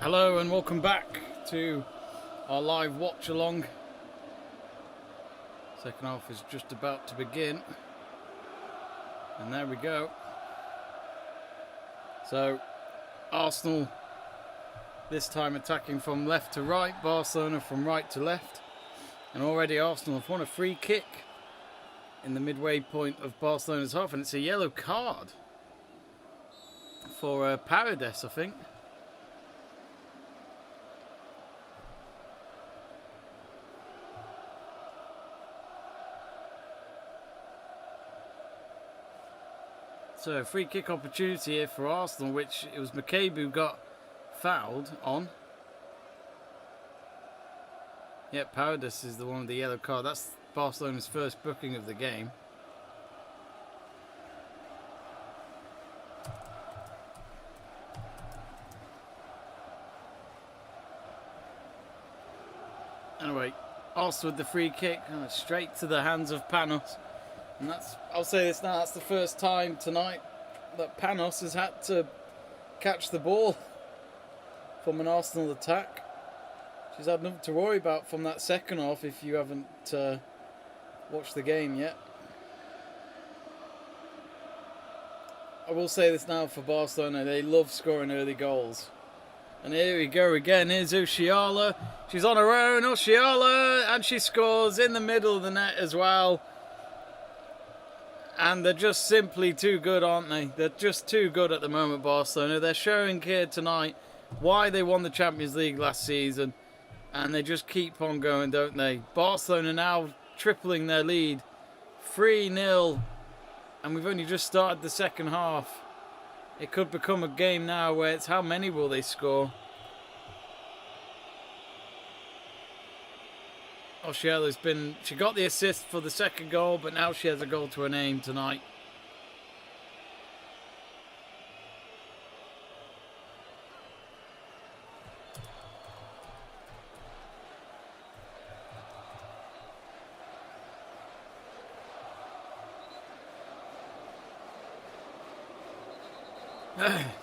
Hello and welcome back to our live watch along. Second half is just about to begin. And there we go. So, Arsenal this time attacking from left to right, Barcelona from right to left. And already Arsenal have won a free kick in the midway point of Barcelona's half, and it's a yellow card for Paredes, I think. So, free kick opportunity here for Arsenal, which it was McCabe who got fouled on. Yep, Paredes is the one with the yellow card. That's Barcelona's first booking of the game. Anyway, Arsenal with the free kick, straight to the hands of Panos. And I'll say this now, that's the first time tonight that Panos has had to catch the ball from an Arsenal attack. She's had nothing to worry about from that second half if you haven't watched the game yet. I will say this now for Barcelona, they love scoring early goals. And here we go again, here's Uchiala. She's on her own, Uchiala, and she scores in the middle of the net as well. And they're just simply too good, aren't they? They're just too good at the moment, Barcelona. They're showing here tonight why they won the Champions League last season. And they just keep on going, don't they? Barcelona now tripling their lead. 3-0. And we've only just started the second half. It could become a game now where it's how many will they score? She got the assist for the second goal, but now she has a goal to her name tonight.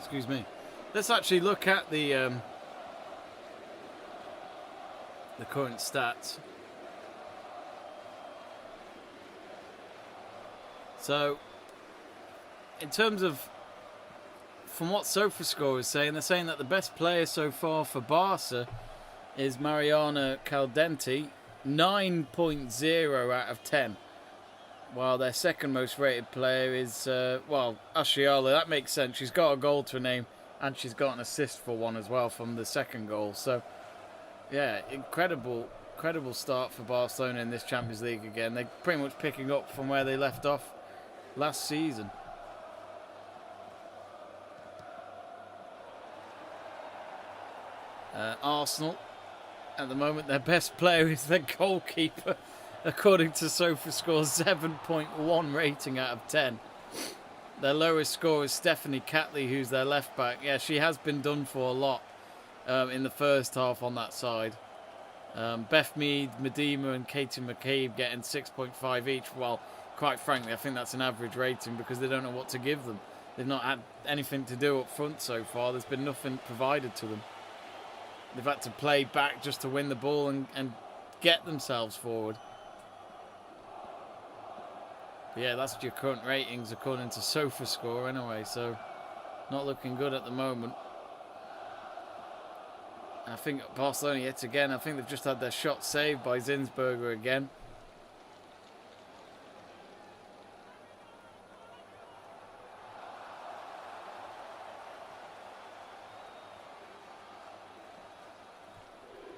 Excuse me. Let's actually look at the current stats. So, in terms of, from what SofaScore is saying, they're saying that the best player so far for Barca is Mariana Caldente, 9.0 out of 10. While their second most rated player is, Uchiala. That makes sense. She's got a goal to her name, and she's got an assist for one as well from the second goal. So, yeah, incredible start for Barcelona in this Champions League again. They're pretty much picking up from where they left off last season. Arsenal, at the moment, their best player is their goalkeeper, according to SofaScore's 7.1 rating out of 10. Their lowest score is Stephanie Catley, who's their left back. Yeah, she has been done for a lot in the first half on that side. Beth Mead, Medema and Katie McCabe getting 6.5 each. Well, quite frankly, I think that's an average rating because they don't know what to give them. They've not had anything to do up front so far. There's been nothing provided to them. They've had to play back just to win the ball and get themselves forward. But yeah, that's your current ratings according to SofaScore anyway, so not looking good at the moment. I think Barcelona yet again, I think they've just had their shot saved by Zinsberger again.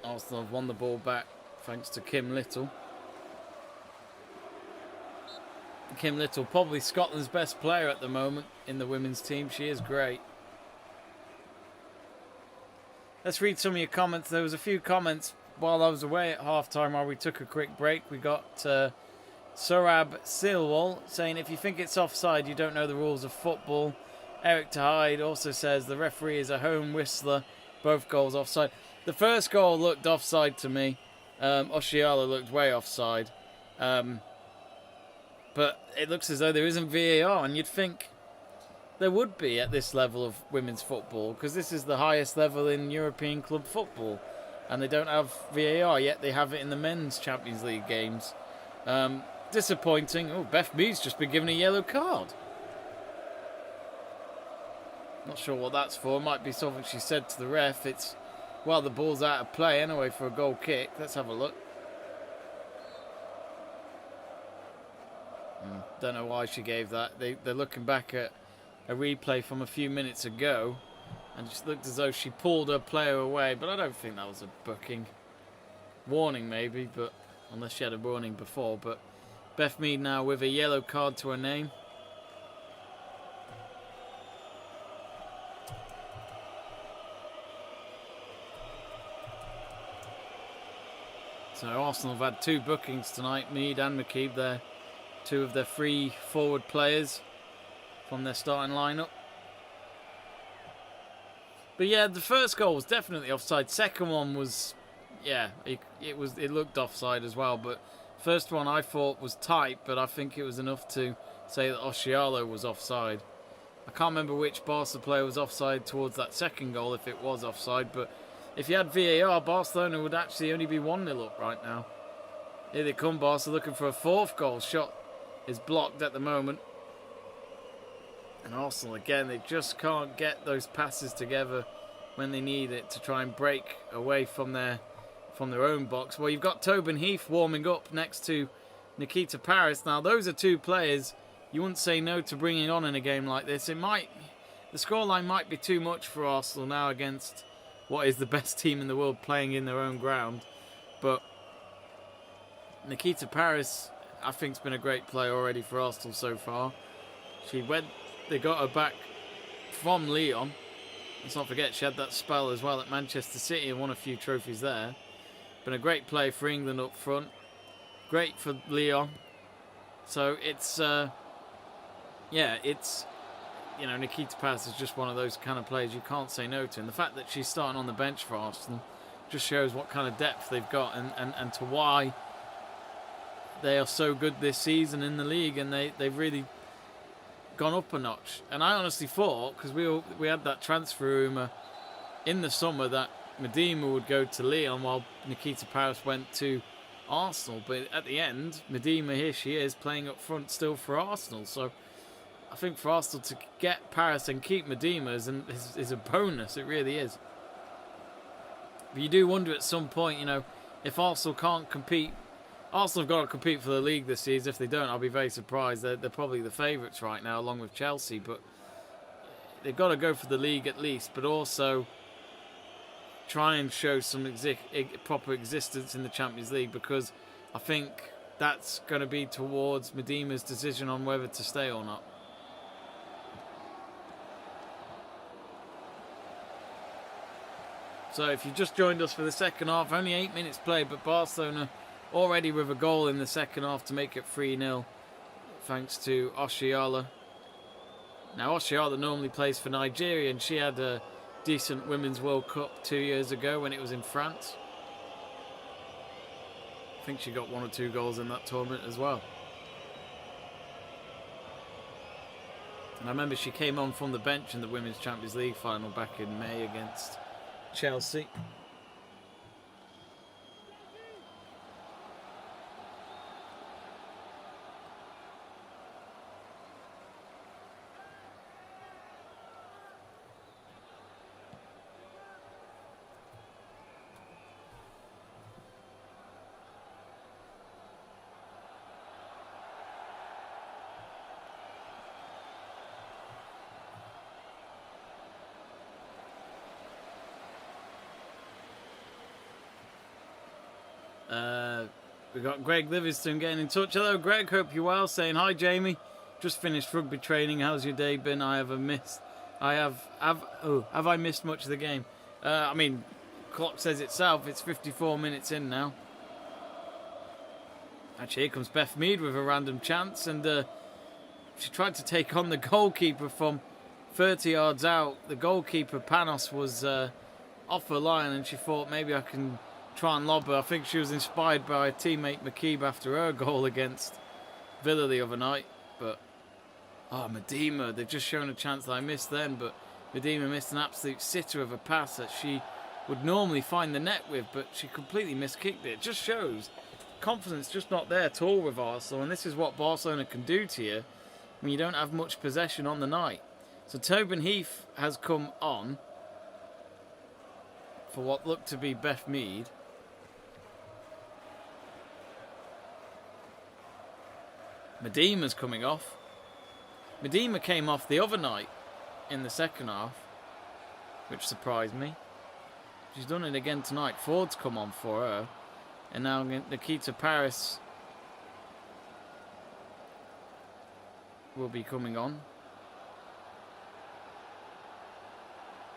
Arsenal have won the ball back thanks to Kim Little. Kim Little, probably Scotland's best player at the moment in the women's team. She is great. Let's read some of your comments. There was a few comments while I was away at halftime while we took a quick break. We got Sorab Silwall saying, if you think it's offside, you don't know the rules of football. Eric Tahide also says the referee is a home whistler. Both goals offside. The first goal looked offside to me. Uchiala looked way offside. But it looks as though there isn't VAR, and you'd think there would be at this level of women's football, because this is the highest level in European club football, and they don't have VAR, yet they have it in the men's Champions League games. Disappointing. Oh, Beth Mead's just been given a yellow card. Not sure what that's for. It might be something she said to the ref. It's, well, the ball's out of play anyway for a goal kick. Let's have a look. Don't know why she gave that. They're looking back at a replay from a few minutes ago, and it just looked as though she pulled her player away, but I don't think that was a booking. Warning maybe, but unless she had a warning before. But Beth Mead now with a yellow card to her name. So Arsenal have had 2 bookings tonight, Mead and McKeeb. They're 2 of their 3 forward players from their starting lineup. But yeah, the first goal was definitely offside. Second one was, yeah, it looked offside as well. But first one I thought was tight, but I think it was enough to say that Oshialo was offside. I can't remember which Barca player was offside towards that second goal, if it was offside, but if you had VAR, Barcelona would actually only be 1-0 up right now. Here they come, Barca looking for a 4th goal. Shot is blocked at the moment. And Arsenal, again, they just can't get those passes together when they need it to try and break away from their own box. Well, you've got Tobin Heath warming up next to Nikita Paris. Now, those are 2 players you wouldn't say no to bringing on in a game like this. The scoreline might be too much for Arsenal now against what is the best team in the world playing in their own ground. But Nikita Paris, I think, has been a great player already for Arsenal so far. They got her back from Lyon. Let's not forget she had that spell as well at Manchester City and won a few trophies there. Been a great play for England up front. Great for Lyon. So it's, Nikita Paris is just one of those kind of players you can't say no to. And the fact that she's starting on the bench for Arsenal just shows what kind of depth they've got and to why they are so good this season in the league, and they've really gone up a notch. And I honestly thought, because we had that transfer rumour in the summer that Medina would go to Lyon while Nikita Paris went to Arsenal, but at the end, Medina, here she is playing up front still for Arsenal. So I think for Arsenal to get Paris and keep Medina is a bonus. It really is. But you do wonder at some point, if Arsenal can't compete. Arsenal have got to compete for the league this season. If they don't, I'll be very surprised. They're probably the favourites right now, along with Chelsea. But they've got to go for the league at least, but also try and show some proper existence in the Champions League, because I think that's going to be towards Medina's decision on whether to stay or not. So if you just joined us for the second half, only 8 minutes played, but Barcelona already with a goal in the second half to make it 3-0, thanks to Oshiala. Now, Oshiala normally plays for Nigeria, and she had a decent Women's World Cup 2 years ago when it was in France. I think she got 1 or 2 goals in that tournament as well. And I remember she came on from the bench in the Women's Champions League final back in May against Chelsea. We've got Greg Livingston getting in touch. Hello, Greg. Hope you're well. Saying hi, Jamie. Just finished rugby training. How's your day been? Have I missed much of the game? Clock says itself. It's 54 minutes in now. Actually, here comes Beth Mead with a random chance, and she tried to take on the goalkeeper from 30 yards out. The goalkeeper, Panos, was off her line, and she thought maybe I can try and lob her. I think she was inspired by her teammate McKeeb after her goal against Villa the other night, but Oh, Medema, they've just shown a chance that I missed then, but Medema missed an absolute sitter of a pass that she would normally find the net with, but she completely miskicked it. It just shows confidence just not there at all with Arsenal, and this is what Barcelona can do to you when you don't have much possession on the night. So Tobin Heath has come on for what looked to be Beth Mead. Medema's coming off. Medema came off the other night in the second half, which surprised me. She's done it again tonight. Ford's come on for her. And now Nikita Paris will be coming on.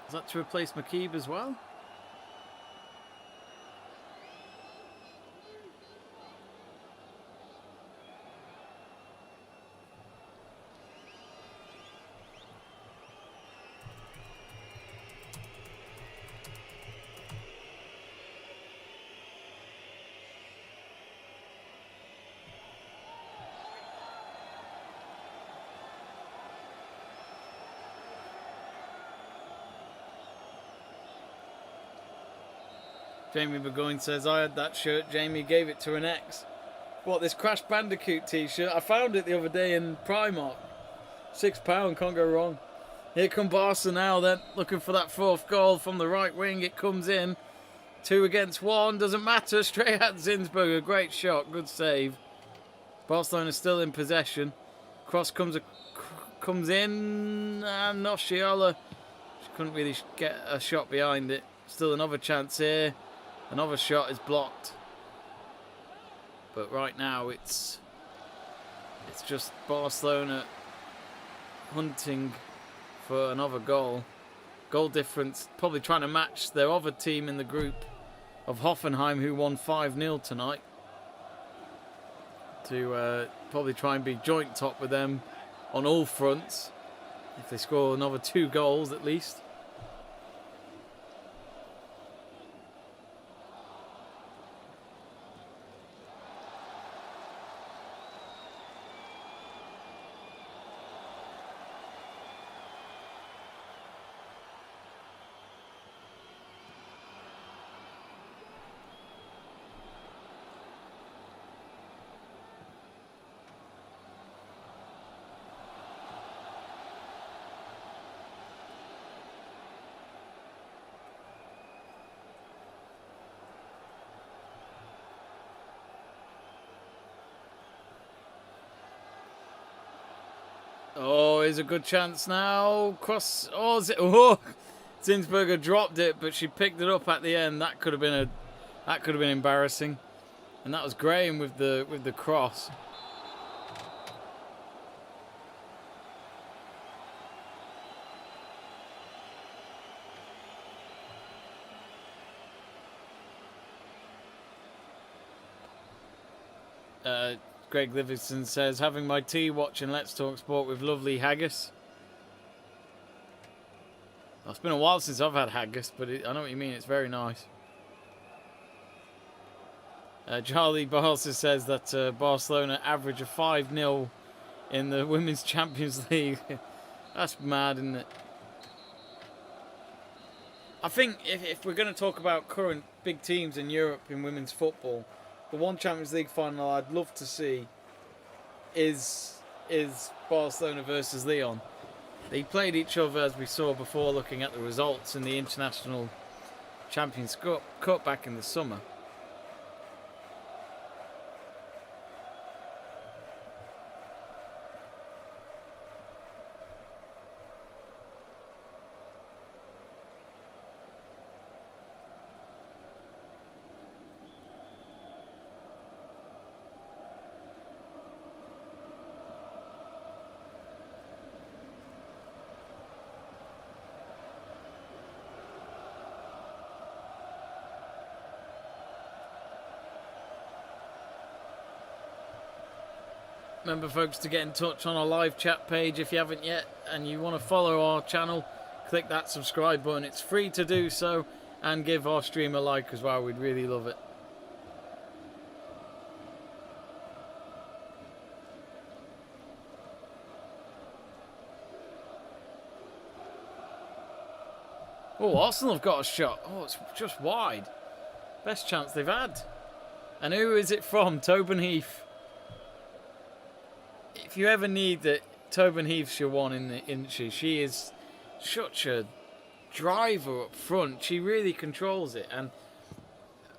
Is that to replace McKeeb as well? Jamie Burgoyne says, I had that shirt, Jamie gave it to an ex. What, this Crash Bandicoot t-shirt? I found it the other day in Primark. £6, can't go wrong. Here come Barca now then, looking for that fourth goal from the right wing. It comes in. 2 against 1, doesn't matter. Straight at Zinsberger, great shot, good save. Barcelona still in possession. Cross comes in, and Osceola. She couldn't really get a shot behind it. Still another chance here. Another shot is blocked. But right now it's just Barcelona hunting for another goal. Goal difference, probably trying to match their other team in the group of Hoffenheim, who won 5-0 tonight. To probably try and be joint top with them on all fronts. If they score another 2 goals at least. Oh, here's a good chance now. Cross. Oh, Zinsberger dropped it, but she picked it up at the end. That could have been embarrassing. And that was Graham with the cross. Greg Livingston says, having my tea watching Let's Talk Sport with lovely haggis. Well, it's been a while since I've had haggis, but I know what you mean. It's very nice. Charlie Barca says that Barcelona average a 5-0 in the Women's Champions League. That's mad, isn't it? I think if we're going to talk about current big teams in Europe in women's football, the one Champions League final I'd love to see is Barcelona versus Lyon. They played each other, as we saw before, looking at the results in the International Champions Cup back in the summer. Remember, folks, to get in touch on our live chat page if you haven't yet and you want to follow our channel, click that subscribe button. It's free to do so, and give our stream a like as well. We'd really love it. Oh, Arsenal have got a shot. Oh, it's just wide. Best chance they've had. And who is it from? Tobin Heath. If you ever need it, Tobin Heath's your one in the inches. She is such a driver up front. She really controls it. And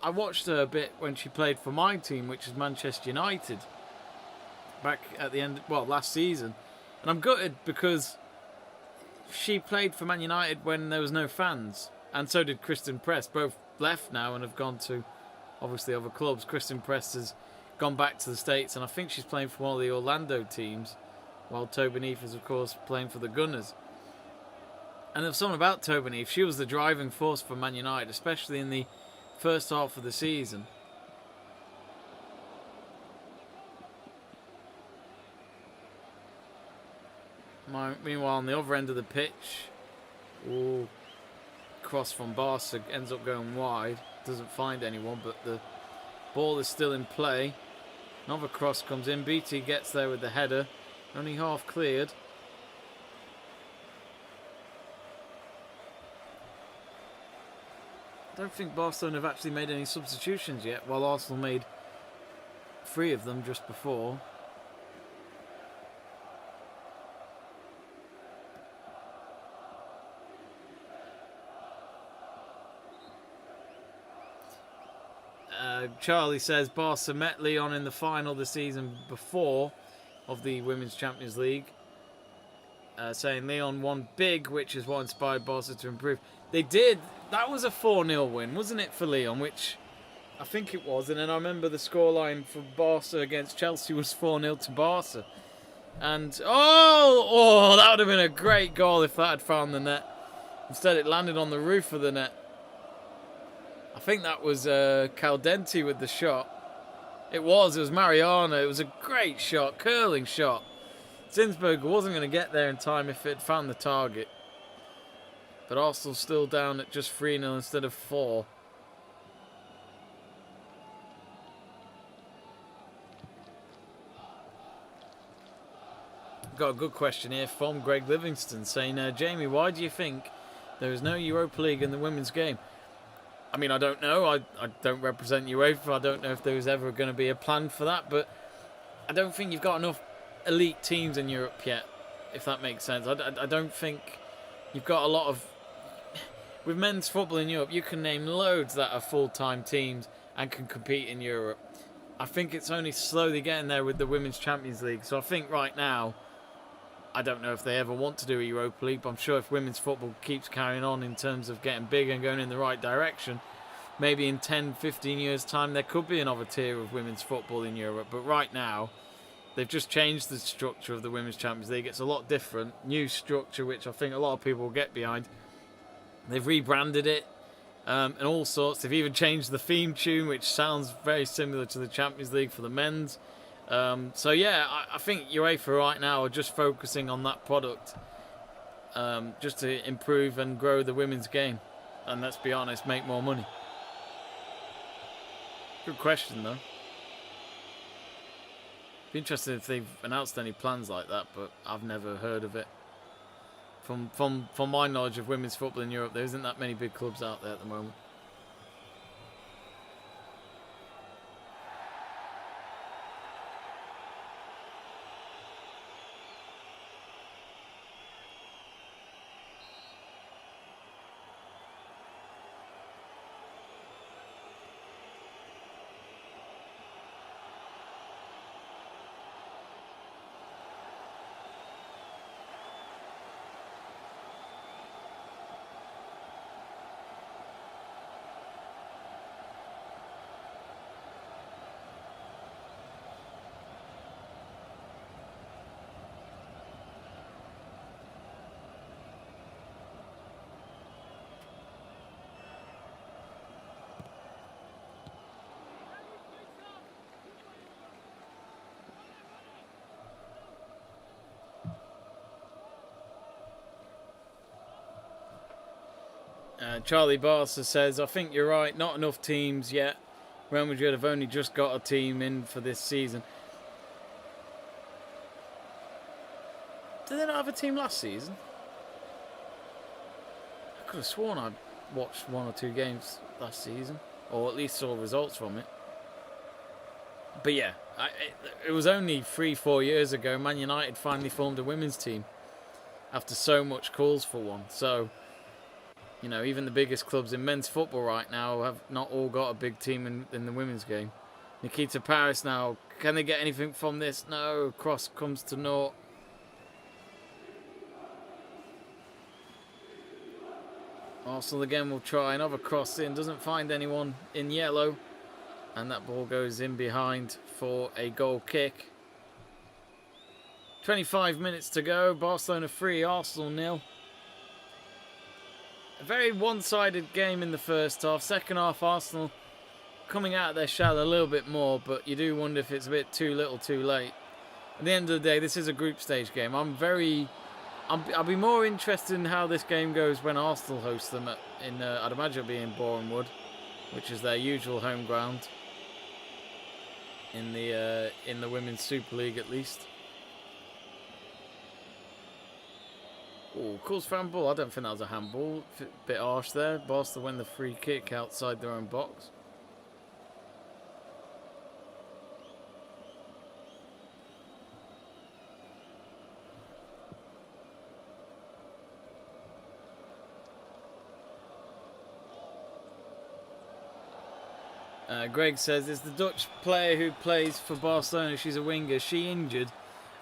I watched her a bit when she played for my team, which is Manchester United, back at the end, well, last season. And I'm gutted because she played for Man United when there was no fans, and so did Kristen Press. Both left now and have gone to, obviously, other clubs. Kristen Press has gone back to the States, and I think she's playing for one of the Orlando teams, while Tobin Heath is, of course, playing for the Gunners. And there's something about Tobin Heath. She was the driving force for Man United, especially in the first half of the season. Meanwhile, on the other end of the pitch, cross from Barca ends up going wide. Doesn't find anyone, but the ball is still in play. Another cross comes in. BT gets there with the header. Only half cleared. I don't think Barcelona have actually made any substitutions yet, while Arsenal made 3 of them just before. Charlie says Barca met Lyon in the final the season before of the Women's Champions League. Saying Lyon won big, which is what inspired Barca to improve. They did. That was a 4-0 win, wasn't it, for Lyon? Which I think it was. And then I remember the scoreline for Barca against Chelsea was 4-0 to Barca. And, that would have been a great goal if that had found the net. Instead, it landed on the roof of the net. I think that was Caldenti with the shot. It was Mariano. It was a great shot, curling shot. Zinsberger wasn't going to get there in time if it had found the target. But Arsenal still down at just 3-0 instead of 4. Got a good question here from Greg Livingston saying, Jamie, why do you think there is no Europa League in the women's game? I mean, I don't know. I don't represent UEFA. I don't know if there was ever going to be a plan for that. But I don't think you've got enough elite teams in Europe yet, if that makes sense. I don't think you've got a lot of... With men's football in Europe, you can name loads that are full-time teams and can compete in Europe. I think it's only slowly getting there with the Women's Champions League. So I think right now, I don't know if they ever want to do a Europa League, but I'm sure if women's football keeps carrying on in terms of getting bigger and going in the right direction, maybe in 10, 15 years' time, there could be another tier of women's football in Europe. But right now, they've just changed the structure of the Women's Champions League. It's a lot different. New structure, which I think a lot of people will get behind. They've rebranded it and all sorts. They've even changed the theme tune, which sounds very similar to the Champions League for the men's. So yeah, I think UEFA right now are just focusing on that product, just to improve and grow the women's game, and let's be honest, make more money. Good question though. Be interested if they've announced any plans like that, but I've never heard of it. From my knowledge of women's football in Europe, there isn't that many big clubs out there at the moment. Charlie Barca says, I think you're right, not enough teams yet. Real Madrid have only just got a team in for this season. Did they not have a team last season? I could have sworn I watched 1 or 2 games last season, or at least saw results from it. But yeah, it was only 3-4 years ago Man United finally formed a women's team after so much calls for one. So, you know, even the biggest clubs in men's football right now have not all got a big team in the women's game. Nikita Paris now, can they get anything from this? No, cross comes to naught. Arsenal again will try another cross in, doesn't find anyone in yellow. And that ball goes in behind for a goal kick. 25 minutes to go. Barcelona 3, Arsenal 0. A very one-sided game in the first half. Second half, Arsenal coming out of their shell a little bit more, but you do wonder if it's a bit too little too late. At the end of the day, this is a group stage game. I'll be more interested in how this game goes when Arsenal host them I'd imagine it'll be in Boreham Wood, which is their usual home ground in the Women's Super League at least. Oh, calls for handball. I don't think that was a handball. A bit harsh there. Barcelona win the free kick outside their own box. Greg says, it's the Dutch player who plays for Barcelona. She's a winger. Is she injured?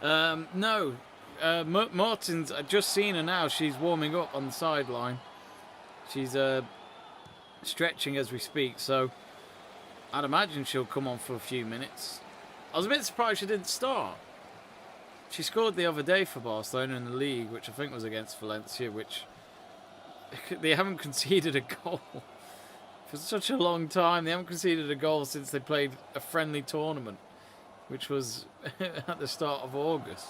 No. Martins, I've just seen her now. She's warming up on the sideline. She's stretching as we speak. So I'd imagine she'll come on for a few minutes. I was a bit surprised she didn't start. She scored the other day for Barcelona in the league, which I think was against Valencia, which they haven't conceded a goal. For such a long time, they haven't conceded a goal since they played a friendly tournament, which was at the start of August.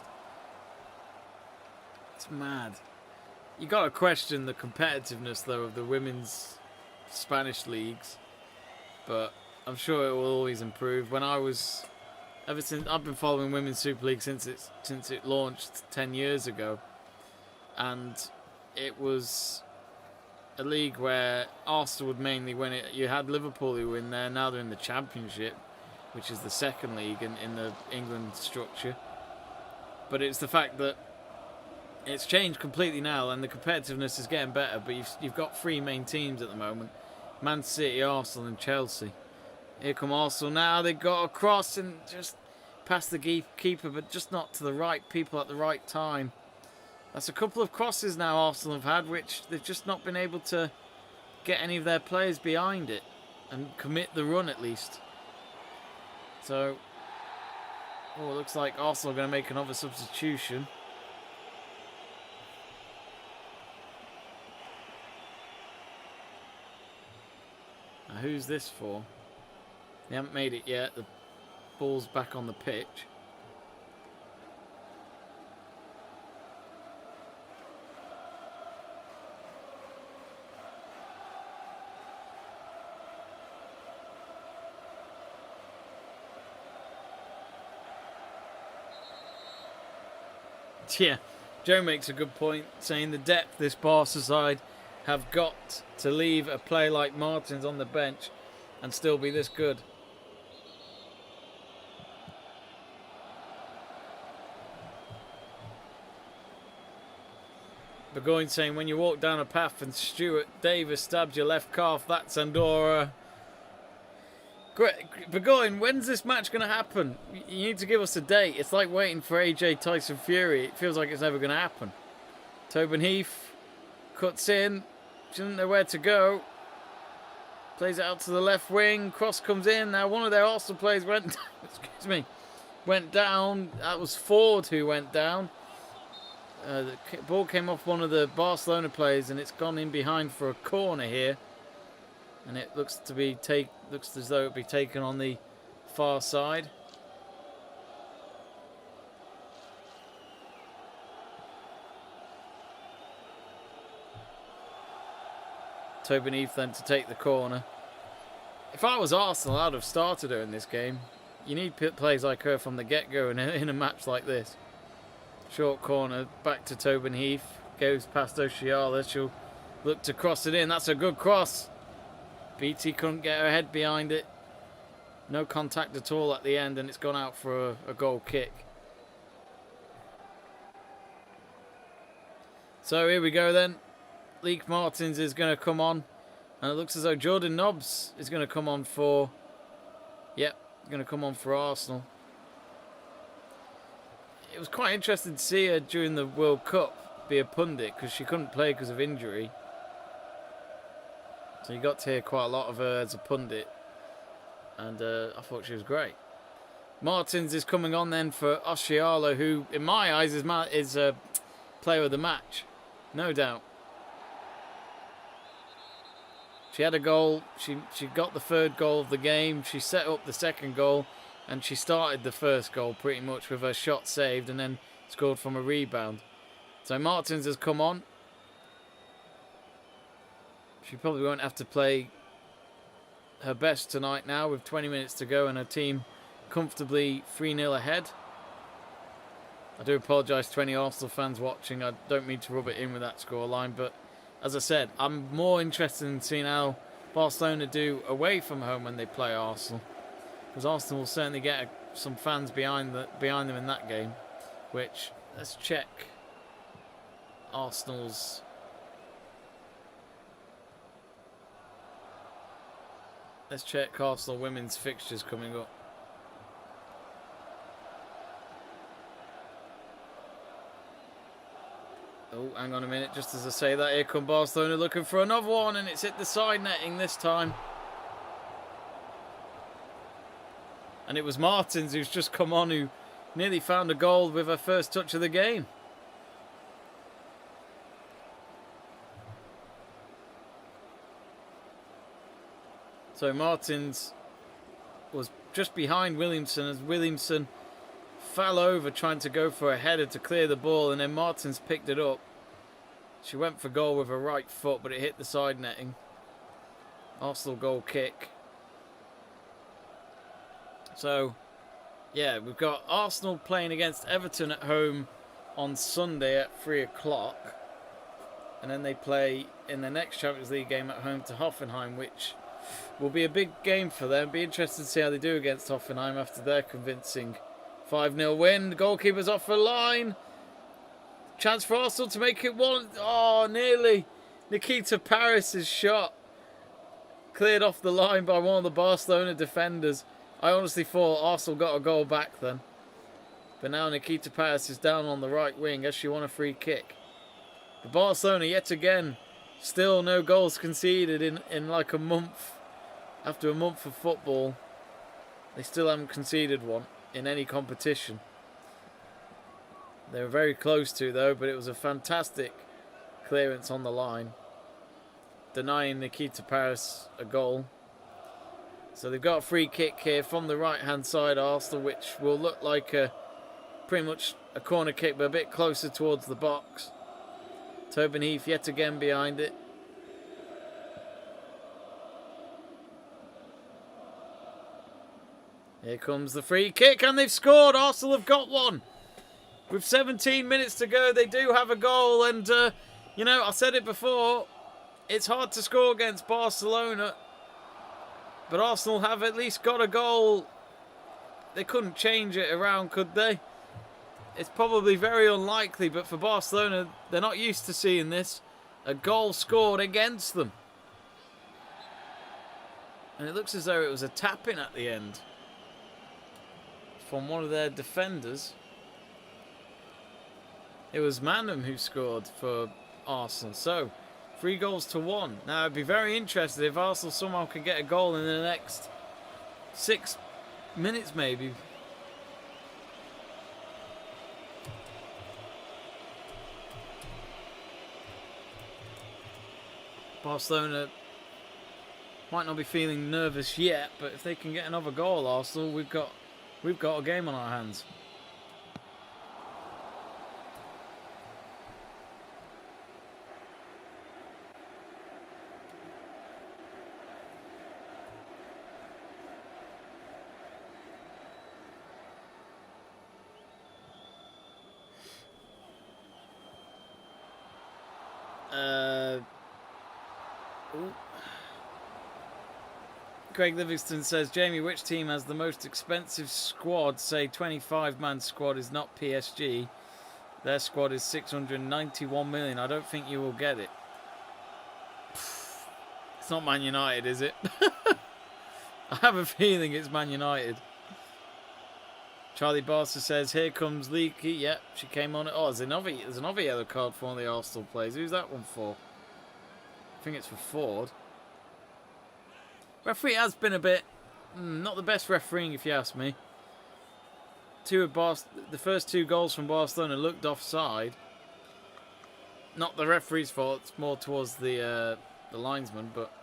It's mad. You got to question the competitiveness, though, of the women's Spanish leagues, but I'm sure it will always improve. Ever since I've been following Women's Super League since it launched 10 years ago, and it was a league where Arsenal would mainly win it. You had Liverpool who were in there. Now they're in the Championship, which is the second league in the England structure. But it's the fact that it's changed completely now, and the competitiveness is getting better. But you've got 3 main teams at the moment: Man City, Arsenal, and Chelsea. Here come Arsenal now. They got a cross and just past the keeper, but just not to the right people at the right time. That's a couple of crosses now Arsenal have had, which they've just not been able to get any of their players behind it and commit the run at least. So, it looks like Arsenal are going to make another substitution. Now, who's this for? They haven't made it yet. The ball's back on the pitch. Yeah, Joe makes a good point, saying the depth this Barca side have got to leave a player like Martins on the bench and still be this good. Burgoyne saying, when you walk down a path and Stuart Davis stabs your left calf, that's Andorra. Burgoyne, when's this match going to happen? You need to give us a date. It's like waiting for AJ Tyson Fury. It feels like it's never going to happen. Tobin Heath cuts in. Doesn't know where to go. Plays it out to the left wing. Cross comes in. Now one of their Arsenal players went went down. That was Ford who went down. The ball came off one of the Barcelona players and it's gone in behind for a corner here. And it looks as though it'll be taken on the far side. Tobin Heath then to take the corner. If I was Arsenal, I'd have started her in this game. You need players like her from the get-go in a match like this. Short corner, back to Tobin Heath. Goes past Oshiala. She'll look to cross it in. That's a good cross. BT couldn't get her head behind it. No contact at all at the end, and it's gone out for a goal kick. So here we go then. Leek Martins is going to come on. And it looks as though Jordan Nobbs is going to come on for... Yep, going to come on for Arsenal. It was quite interesting to see her during the World Cup be a pundit, because she couldn't play because of injury. So you got to hear quite a lot of her as a pundit. And I thought she was great. Martins is coming on then for Oshiala, who, in my eyes, is player of the match. No doubt. She had a goal. She got the third goal of the game. She set up the second goal. And she started the first goal pretty much with her shot saved and then scored from a rebound. So Martins has come on. She probably won't have to play her best tonight now with 20 minutes to go and her team comfortably 3-0 ahead. I do apologise to any Arsenal fans watching. I don't mean to rub it in with that scoreline, but as I said, I'm more interested in seeing how Barcelona do away from home when they play Arsenal, because Arsenal will certainly get some fans behind them in that game. Which, let's check Arsenal's... Let's check Arsenal women's fixtures coming up. Oh, hang on a minute. Just as I say that, here come Barcelona looking for another one, and it's hit the side netting this time. And it was Martins who's just come on, who nearly found a goal with her first touch of the game. So Martins was just behind Williamson as Williamson fell over trying to go for a header to clear the ball, and then Martins picked it up. She went for goal with her right foot, but it hit the side netting. Arsenal goal kick. So, yeah, we've got Arsenal playing against Everton at home on Sunday at 3 o'clock. And then they play in the next Champions League game at home to Hoffenheim, which will be a big game for them. Be interested to see how they do against Hoffenheim after their convincing 5-0 win. The goalkeeper's off the line. Chance for Arsenal to make it one. Oh, nearly. Nikita Paris' shot cleared off the line by one of the Barcelona defenders. I honestly thought Arsenal got a goal back then. But now Nikita Paris is down on the right wing as she won a free kick. But Barcelona, yet again, still no goals conceded in like a month. After a month of football, they still haven't conceded one in any competition. They were very close to, though, but it was a fantastic clearance on the line, denying Nikita Paris a goal. So they've got a free kick here from the right-hand side, Arsenal, which will look like pretty much a corner kick, but a bit closer towards the box. Tobin Heath yet again behind it. Here comes the free kick, and they've scored. Arsenal have got one. With 17 minutes to go, they do have a goal. And, you know, I said it before, it's hard to score against Barcelona. But Arsenal have at least got a goal. They couldn't change it around, could they? It's probably very unlikely, but for Barcelona, they're not used to seeing this. A goal scored against them. And it looks as though it was a tap-in at the end from one of their defenders. It was Manham who scored for Arsenal. So, 3-1. Now, I'd be very interested if Arsenal somehow could get a goal in the next 6 minutes, maybe. Barcelona might not be feeling nervous yet, but if they can get another goal, Arsenal, we've got a game on our hands. Ooh. Craig Livingston says, Jamie, which team has the most expensive squad? Say 25-man squad is not PSG. Their squad is 691 million. I don't think you will get it. It's not Man United, is it? I have a feeling it's Man United. Charlie Barster says, here comes Leaky. Yep, she came on it. Oh, there's another yellow card for one of the Arsenal players. Who's that one for? I think it's for Ford. Referee has been a bit... not the best refereeing, if you ask me. The first 2 goals from Barcelona looked offside. Not the referee's fault. It's more towards the linesman, but...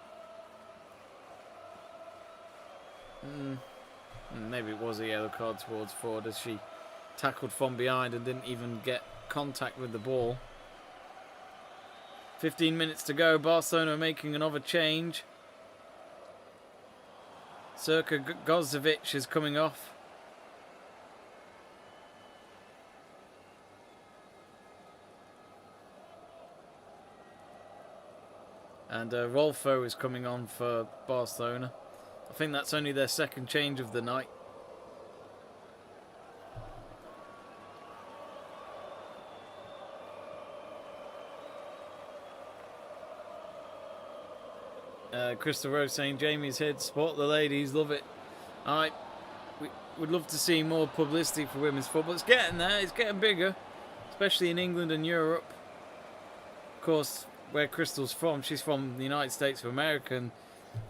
maybe it was a yellow card towards Ford as she tackled from behind and didn't even get contact with the ball. 15 minutes to go. Barcelona are making another change. Circa Gozovic is coming off. And Rolfo is coming on for Barcelona. I think that's only their second change of the night. Crystal Rose saying, Jamie's here to support the ladies, love it. Alright, we would love to see more publicity for women's football. It's getting there, it's getting bigger, especially in England and Europe. Of course, where Crystal's from, she's from the United States of America, and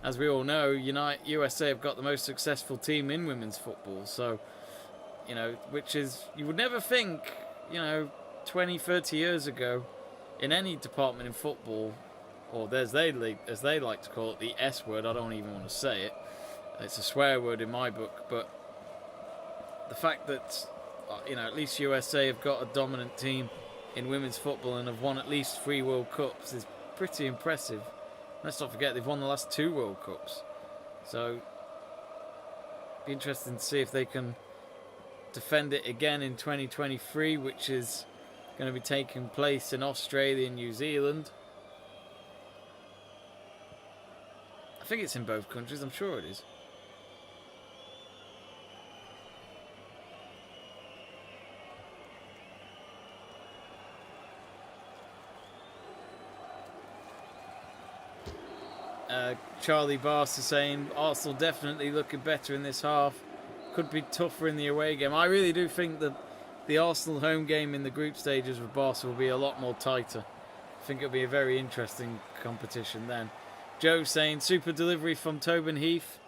as we all know, USA have got the most successful team in women's football. So, which is, you would never think, 20, 30 years ago, in any department in football, or as they like to call it, the S word. I don't even want to say it. It's a swear word in my book. But the fact that, at least USA have got a dominant team in women's football and have won at least 3 World Cups is pretty impressive. Let's not forget they've won the last 2 World Cups. So, be interesting to see if they can defend it again in 2023, which is going to be taking place in Australia and New Zealand. I think it's in both countries, I'm sure it is. Charlie Barster saying Arsenal definitely looking better in this half. Could be tougher in the away game. I really do think that the Arsenal home game in the group stages with Barca will be a lot more tighter. I think it'll be a very interesting competition then. Joe saying super delivery from Tobin Heath.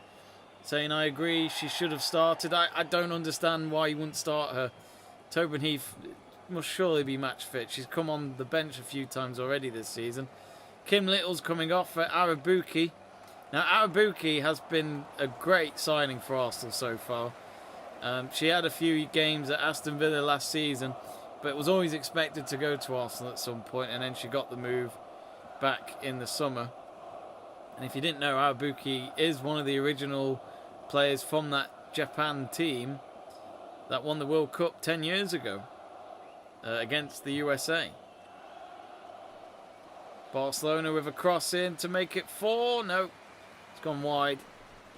Saying I agree, she should have started. I don't understand why you wouldn't start her. Tobin Heath must surely be match fit. She's come on the bench a few times already this season. Kim Little's coming off for Arabuki. Now Arabuki has been a great signing for Arsenal so far. She had a few games at Aston Villa last season, but was always expected to go to Arsenal at some point, and then she got the move back in the summer. And if you didn't know, Arabuki is one of the original players from that Japan team that won the World Cup 10 years ago against the USA. Barcelona with a cross in to make it 4. No, it's gone wide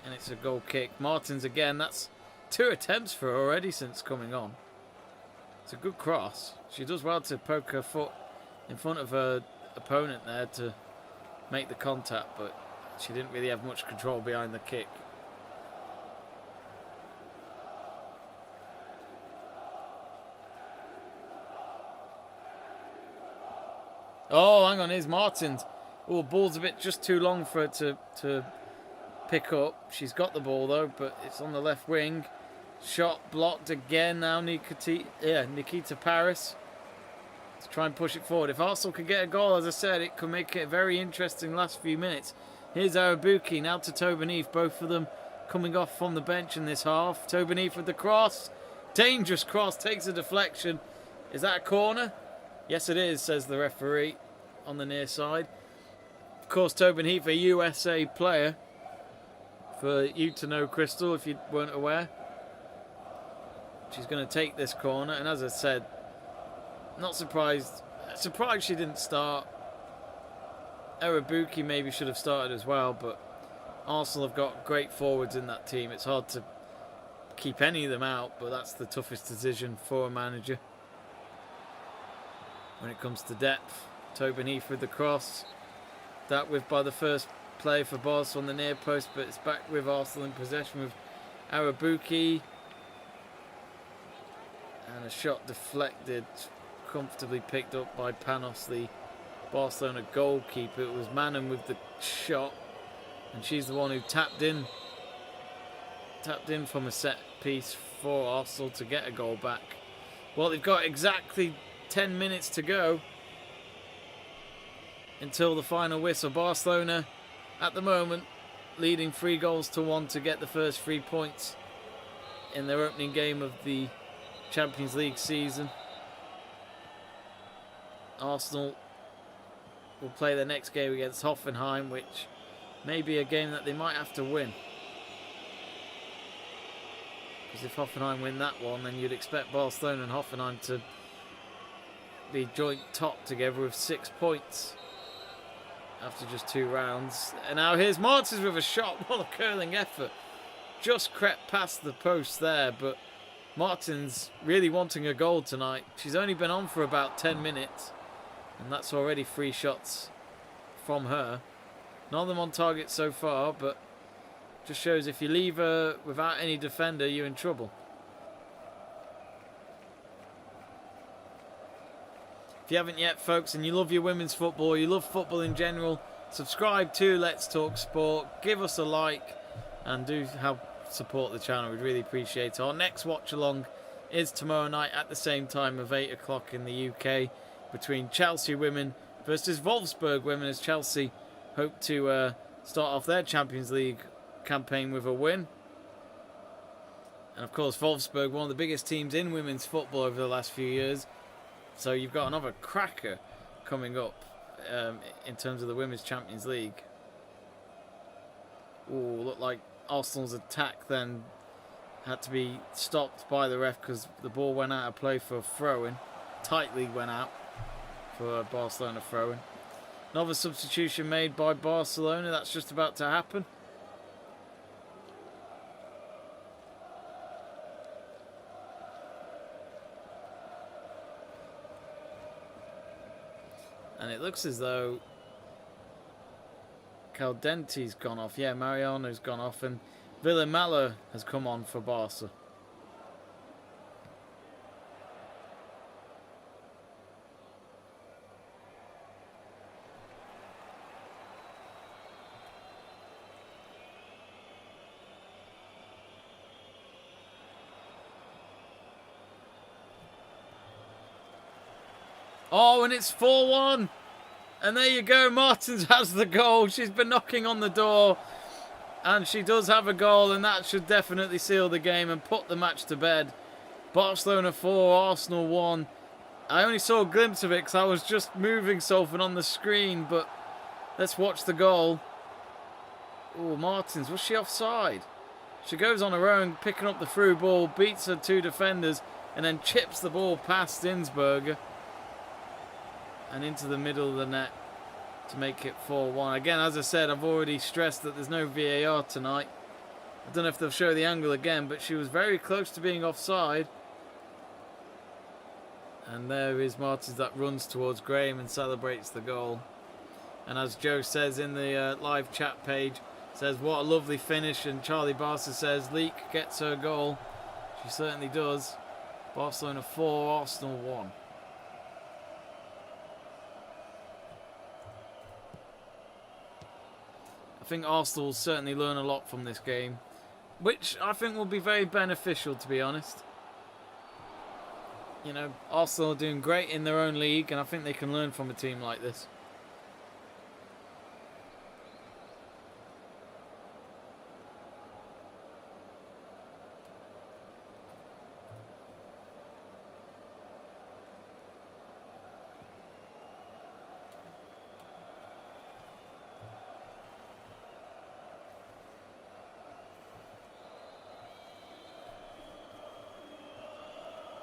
and it's a goal kick. Martins again, that's 2 attempts for her already since coming on. It's a good cross. She does well to poke her foot in front of her opponent there to make the contact, but she didn't really have much control behind the kick. Oh, hang on, here's Martins. Oh, ball's a bit just too long for her to pick up. She's got the ball though, but it's on the left wing. Shot blocked again now. Nikita Paris. Let's try and push it forward. If Arsenal could get a goal, as I said, it could make it a very interesting last few minutes. Here's Arabuki, now to Tobin Heath. Both of them coming off from the bench in this half. Tobin Heath with the cross. Dangerous cross, takes a deflection. Is that a corner? Yes, it is, says the referee on the near side. Of course, Tobin Heath, a USA player. For you to know, Crystal, if you weren't aware. She's going to take this corner, and as I said, not surprised. Surprised she didn't start. Erabuki maybe should have started as well, but Arsenal have got great forwards in that team. It's hard to keep any of them out, but that's the toughest decision for a manager. When it comes to depth, Tobin Heath with the cross. That with by the first play for Barca on the near post, but it's back with Arsenal in possession with Erabuki. And a shot deflected, comfortably picked up by Panos, the Barcelona goalkeeper. It was Manon with the shot, and she's the one who tapped in from a set piece for Arsenal to get a goal back. Well, they've got exactly 10 minutes to go until the final whistle. Barcelona at the moment leading 3-1 to get the first 3 points in their opening game of the Champions League season. Arsenal will play their next game against Hoffenheim, which may be a game that they might have to win. Because if Hoffenheim win that one, then you'd expect Barcelona and Hoffenheim to be joint top together with 6 points after just 2 rounds. And now here's Martins with a shot. What a curling effort. Just crept past the post there, but Martins really wanting a goal tonight. She's only been on for about 10 minutes, and that's already 3 shots from her. None of them on target so far, but just shows if you leave her without any defender, you're in trouble. If you haven't yet, folks, and you love your women's football, you love football in general, subscribe to Let's Talk Sport, give us a like, and do help support the channel. We'd really appreciate it. Our next watch along is tomorrow night at the same time of 8 o'clock in the UK between Chelsea women versus Wolfsburg women, as Chelsea hope to start off their Champions League campaign with a win. And of course Wolfsburg, one of the biggest teams in women's football over the last few years, so you've got another cracker coming up in terms of the Women's Champions League. Ooh, looked like Arsenal's attack then had to be stopped by the ref because the ball went out of play for a throw-in. Tightly went out for a Barcelona throw-in. Another substitution made by Barcelona. That's just about to happen. And it looks as though Caldente's gone off. Yeah, Mariano's gone off, and Villamala has come on for Barca. Oh, and it's 4-1. And there you go. Martins has the goal. She's been knocking on the door. And she does have a goal. And that should definitely seal the game and put the match to bed. Barcelona 4, Arsenal 1. I only saw a glimpse of it because I was just moving something on the screen. But let's watch the goal. Oh, Martins. Was she offside? She goes on her own, picking up the through ball. Beats her 2 defenders. And then chips the ball past Zinsberger and into the middle of the net to make it 4-1. Again, as I said, I've already stressed that there's no VAR tonight. I don't know if they'll show the angle again, but she was very close to being offside. And there is Martins that runs towards Graham and celebrates the goal. And as Joe says in the live chat page, says, what a lovely finish. And Charlie Barca says, Leek gets her goal. She certainly does. Barcelona 4, Arsenal 1. I think Arsenal will certainly learn a lot from this game, which I think will be very beneficial, to be honest. You know, Arsenal are doing great in their own league, and I think they can learn from a team like this.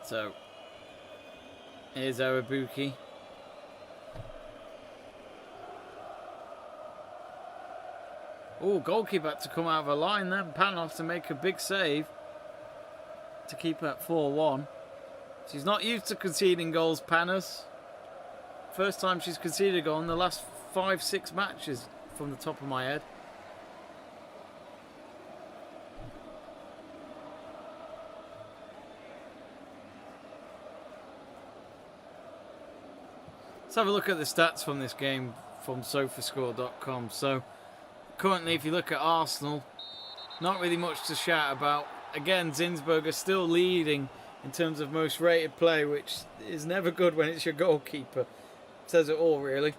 So, here's Erabuki. Oh, goalkeeper had to come out of a line then. Panos to make a big save to keep it at 4-1. She's not used to conceding goals, Panos. First time she's conceded a goal in the last 5-6 matches from the top of my head. Let's have a look at the stats from this game from sofascore.com. So currently, if you look at Arsenal, not really much to shout about. Again, Zinsberg are still leading in terms of most rated play, which is never good when it's your goalkeeper. Says it all, really.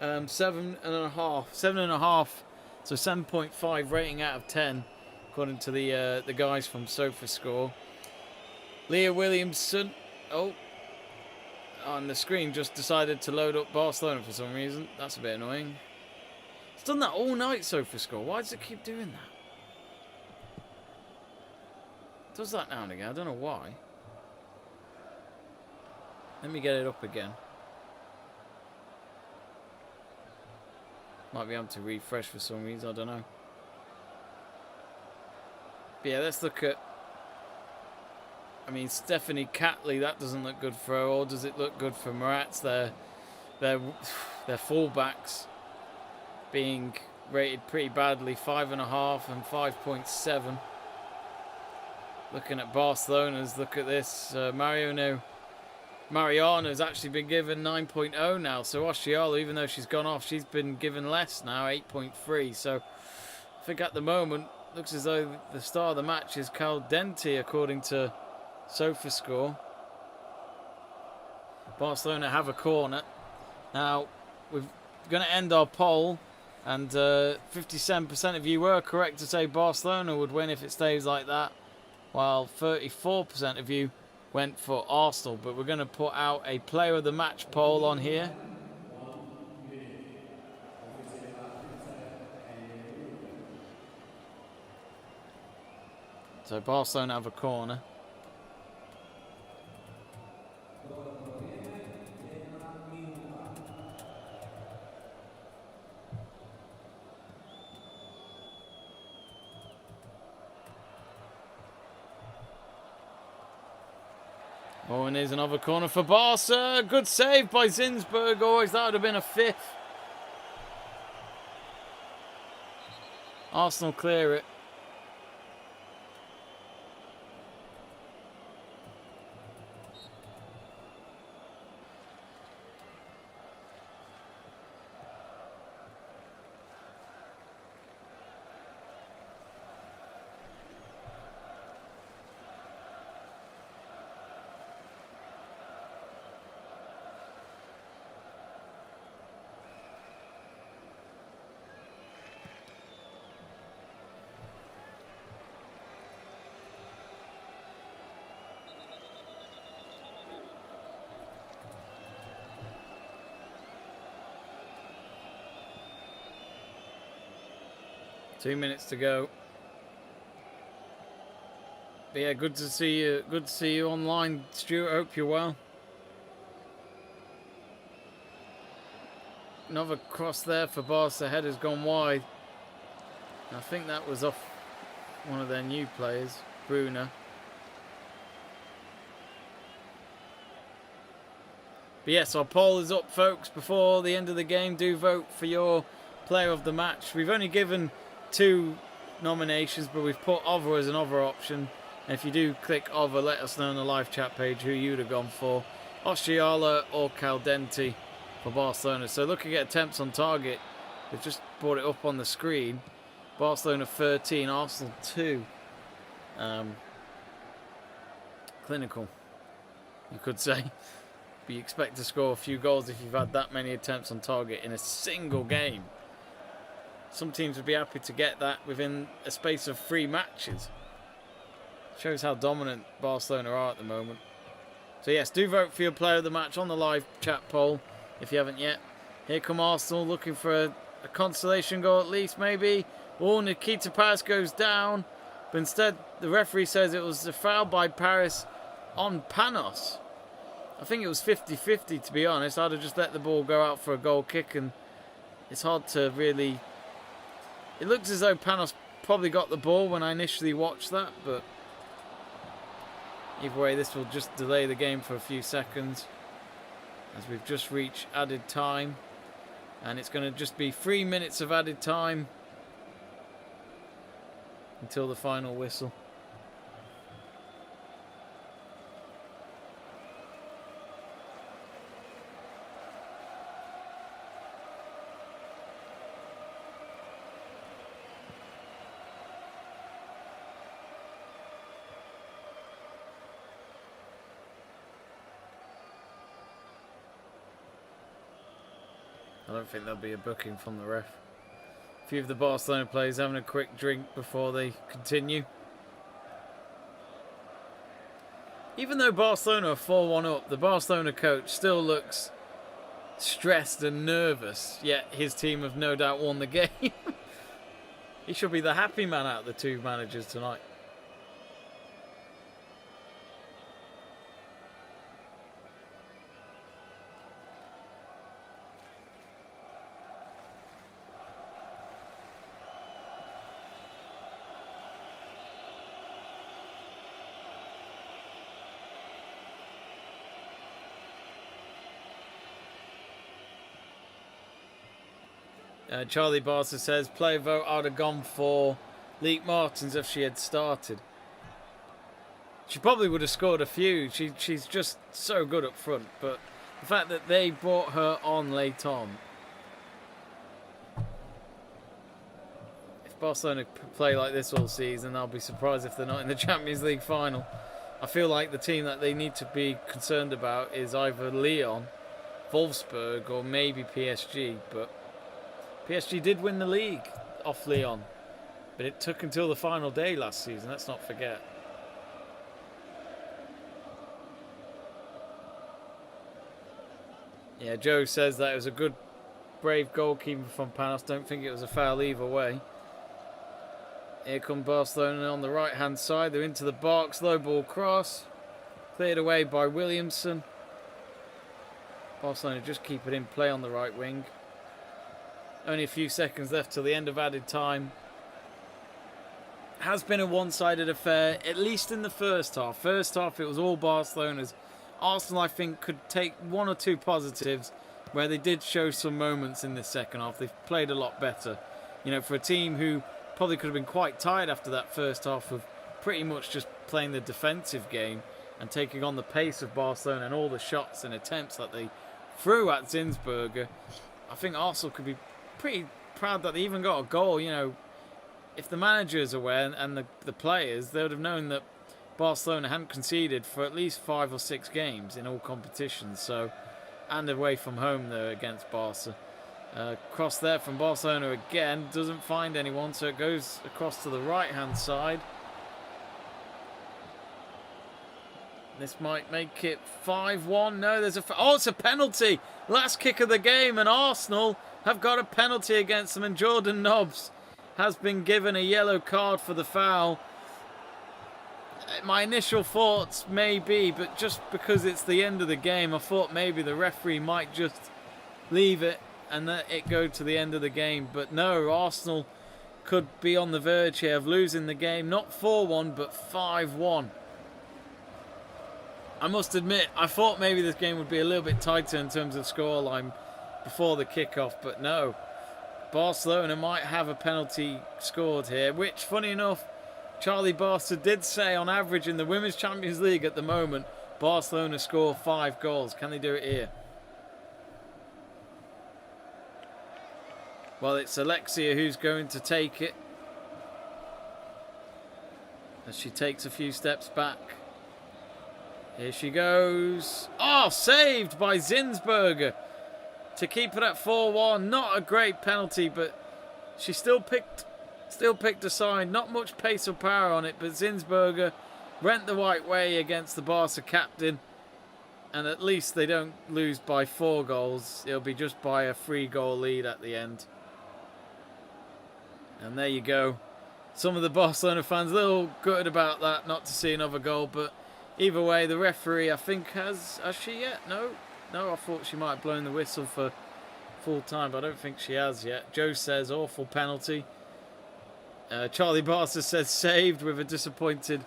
7.5, so 7.5 rating out of 10, according to the guys from SofaScore. Leah Williamson, on the screen just decided to load up Barcelona for some reason. That's a bit annoying. It's done that all night, SofaScore. Why does it keep doing that? It does that now and again. I don't know why. Let me get it up again. Might be able to refresh for some reason. I don't know. But yeah, let's look at... I mean, Stephanie Catley, that doesn't look good for her. Or does it look good for Maratz? Their fullbacks being rated pretty badly. 5.5 and 5.7. Looking at Barcelona's, look at this. Mariano's actually been given 9.0 now. So Oshiala, even though she's gone off, she's been given less now, 8.3. So I think at the moment, looks as though the star of the match is Caldenti, according to SofaScore. Barcelona have a corner. Now, we're going to end our poll, and 57% of you were correct to say Barcelona would win if it stays like that, while 34% of you went for Arsenal. But we're going to put out a player of the match poll on here. So Barcelona have a corner. Oh, and here's another corner for Barca. Good save by Zinsberg. Always that would have been a fifth. Arsenal clear it. Two minutes to go. But yeah, good to see you. Good to see you online, Stuart. Hope you're well. Another cross there for Barca. Header's gone wide. I think that was off one of their new players, Bruna. But yes, our poll is up, folks. Before the end of the game, do vote for your player of the match. We've only given 2 nominations, but we've put Over as an other option. And if you do click Over, let us know on the live chat page who you'd have gone for. Oshiala or Caldenti for Barcelona. So looking at attempts on target, they've just brought it up on the screen. Barcelona 13, Arsenal 2. Clinical, you could say. But you expect to score a few goals if you've had that many attempts on target in a single game. Some teams would be happy to get that within a space of 3 matches. Shows how dominant Barcelona are at the moment. So yes, do vote for your player of the match on the live chat poll if you haven't yet. Here come Arsenal looking for a consolation goal at least, maybe. Oh, Nikita Paris goes down. But instead, the referee says it was a foul by Paris on Panos. I think it was 50-50, to be honest. I'd have just let the ball go out for a goal kick, and it's hard to really It looked as though Panos probably got the ball when I initially watched that, but either way, this will just delay the game for a few seconds as we've just reached added time, and it's going to just be 3 minutes of added time until the final whistle. I don't think there'll be a booking from the ref. A few of the Barcelona players having a quick drink before they continue. Even though Barcelona are 4-1 up, the Barcelona coach still looks stressed and nervous, yet his team have no doubt won the game. He should be the happy man out of the two managers tonight. Charlie Barca says, player vote, I'd have gone for Leek Martins if she had started. She probably would have scored a few. She's just so good up front. But the fact that they brought her on late on. If Barcelona play like this all season, I'll be surprised if they're not in the Champions League final. I feel like the team that they need to be concerned about is either Lyon, Wolfsburg, or maybe PSG. But PSG did win the league off Lyon, but it took until the final day last season, let's not forget. Yeah, Joe says that it was a good, brave goalkeeper from Panos. Don't think it was a foul either way. Here come Barcelona on the right-hand side. They're into the box, low ball cross. Cleared away by Williamson. Barcelona just keep it in play on the right wing. Only a few seconds left till the end of added time. Has been a one-sided affair, at least in the first half. First half, it was all Barcelona's. Arsenal, I think, could take one or two positives where they did show some moments in the second half. They've played a lot better. You know, for a team who probably could have been quite tired after that first half of pretty much just playing the defensive game and taking on the pace of Barcelona and all the shots and attempts that they threw at Zinsberger, I think Arsenal could be pretty proud that they even got a goal. You know, if the manager's aware and the players, they would have known that Barcelona hadn't conceded for at least 5 or 6 games in all competitions. So, and away from home there against Barca. Cross there from Barcelona again, doesn't find anyone, so it goes across to the right hand side. This might make it 5-1. No, there's it's a penalty. Last kick of the game, and Arsenal have got a penalty against them, and Jordan Nobbs has been given a yellow card for the foul. My initial thoughts may be, but just because it's the end of the game, I thought maybe the referee might just leave it and let it go to the end of the game. But no, Arsenal could be on the verge here of losing the game. Not 4-1, but 5-1. I must admit, I thought maybe this game would be a little bit tighter in terms of scoreline before the kickoff, but no. Barcelona might have a penalty scored here, which, funny enough, Charlie Barca did say on average in the Women's Champions League at the moment, Barcelona score 5 goals. Can they do it here? Well, it's Alexia who's going to take it, as she takes a few steps back. Here she goes. Oh, saved by Zinsberger to keep it at 4-1. Not a great penalty, but she still picked a side. Not much pace or power on it, but Zinsberger went the right way against the Barca captain. And at least they don't lose by 4 goals. It'll be just by a 3-goal lead at the end. And there you go. Some of the Barcelona fans a little gutted about that, not to see another goal, but either way, the referee, I think, has she yet? No, I thought she might have blown the whistle for full time, but I don't think she has yet. Joe says awful penalty. Charlie Barcer says saved with a disappointed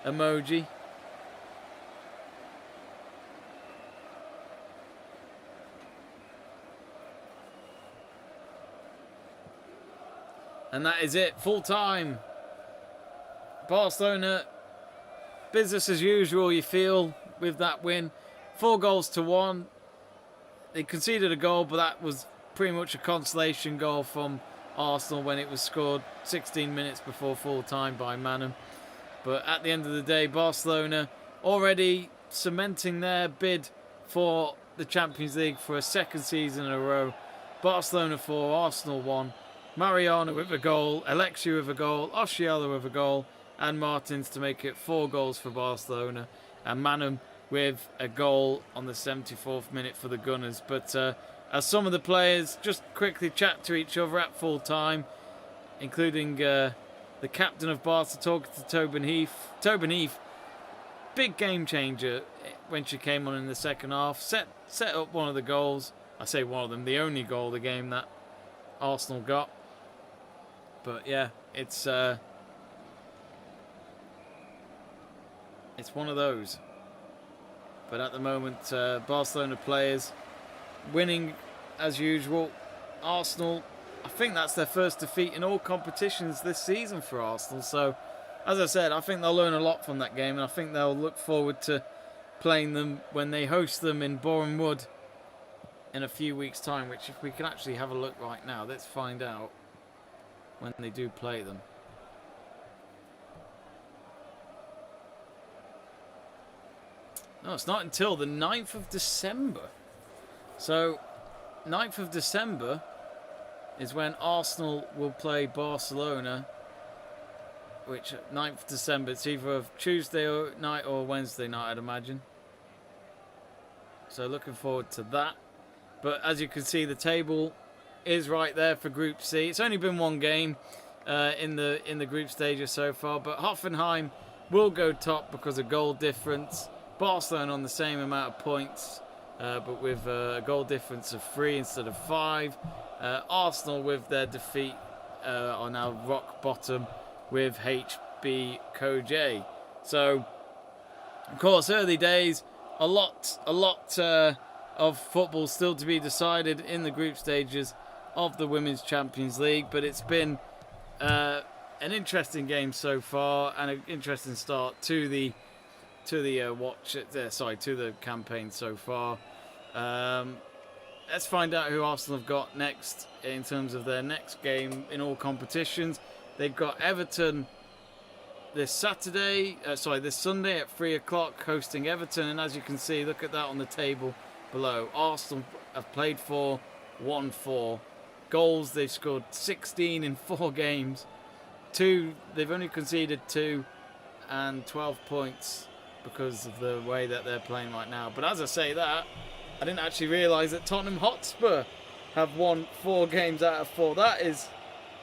emoji. And that is it, full time. Barcelona, business as usual, you feel, with that win. 4-1. They conceded a goal, but that was pretty much a consolation goal from Arsenal when it was scored 16 minutes before full time by Manum. But at the end of the day, Barcelona already cementing their bid for the Champions League for a second season in a row. Barcelona 4, Arsenal 1. Mariano with a goal, Alexia with a goal, Osceola with a goal, and Martins to make it 4 goals for Barcelona. And Manum with a goal on the 74th minute for the Gunners. But as some of the players just quickly chat to each other at full time, including the captain of Barca talking to Tobin Heath. Tobin Heath, big game changer when she came on in the second half. Set up one of the goals. I say one of them, the only goal of the game that Arsenal got. But yeah, it's one of those. But at the moment, Barcelona players winning as usual. Arsenal, I think that's their first defeat in all competitions this season for Arsenal. So, as I said, I think they'll learn a lot from that game, and I think they'll look forward to playing them when they host them in Boreham Wood in a few weeks' time, which if we can actually have a look right now, let's find out when they do play them. No, it's not until the 9th of December. So, 9th of December is when Arsenal will play Barcelona, which 9th of December, it's either Tuesday night or Wednesday night, I'd imagine. So looking forward to that. But as you can see, the table is right there for Group C. It's only been one game in the group stages so far, but Hoffenheim will go top because of goal difference. Barcelona on the same amount of points, but with a goal difference of 3 instead of 5. Arsenal, with their defeat, are now rock bottom with HB Koj. So, of course, early days, a lot of football still to be decided in the group stages of the Women's Champions League, but it's been an interesting game so far and an interesting start to the campaign so far. Let's find out who Arsenal have got next in terms of their next game in all competitions. They've got Everton this Sunday at 3 o'clock hosting Everton, and as you can see, look at that on the table below. Arsenal have played 4, won 4. Goals, they've scored 16 in 4 games. They've only conceded 2 and 12 points because of the way that they're playing right now. But as I say that, I didn't actually realise that Tottenham Hotspur have won 4 games out of 4. That is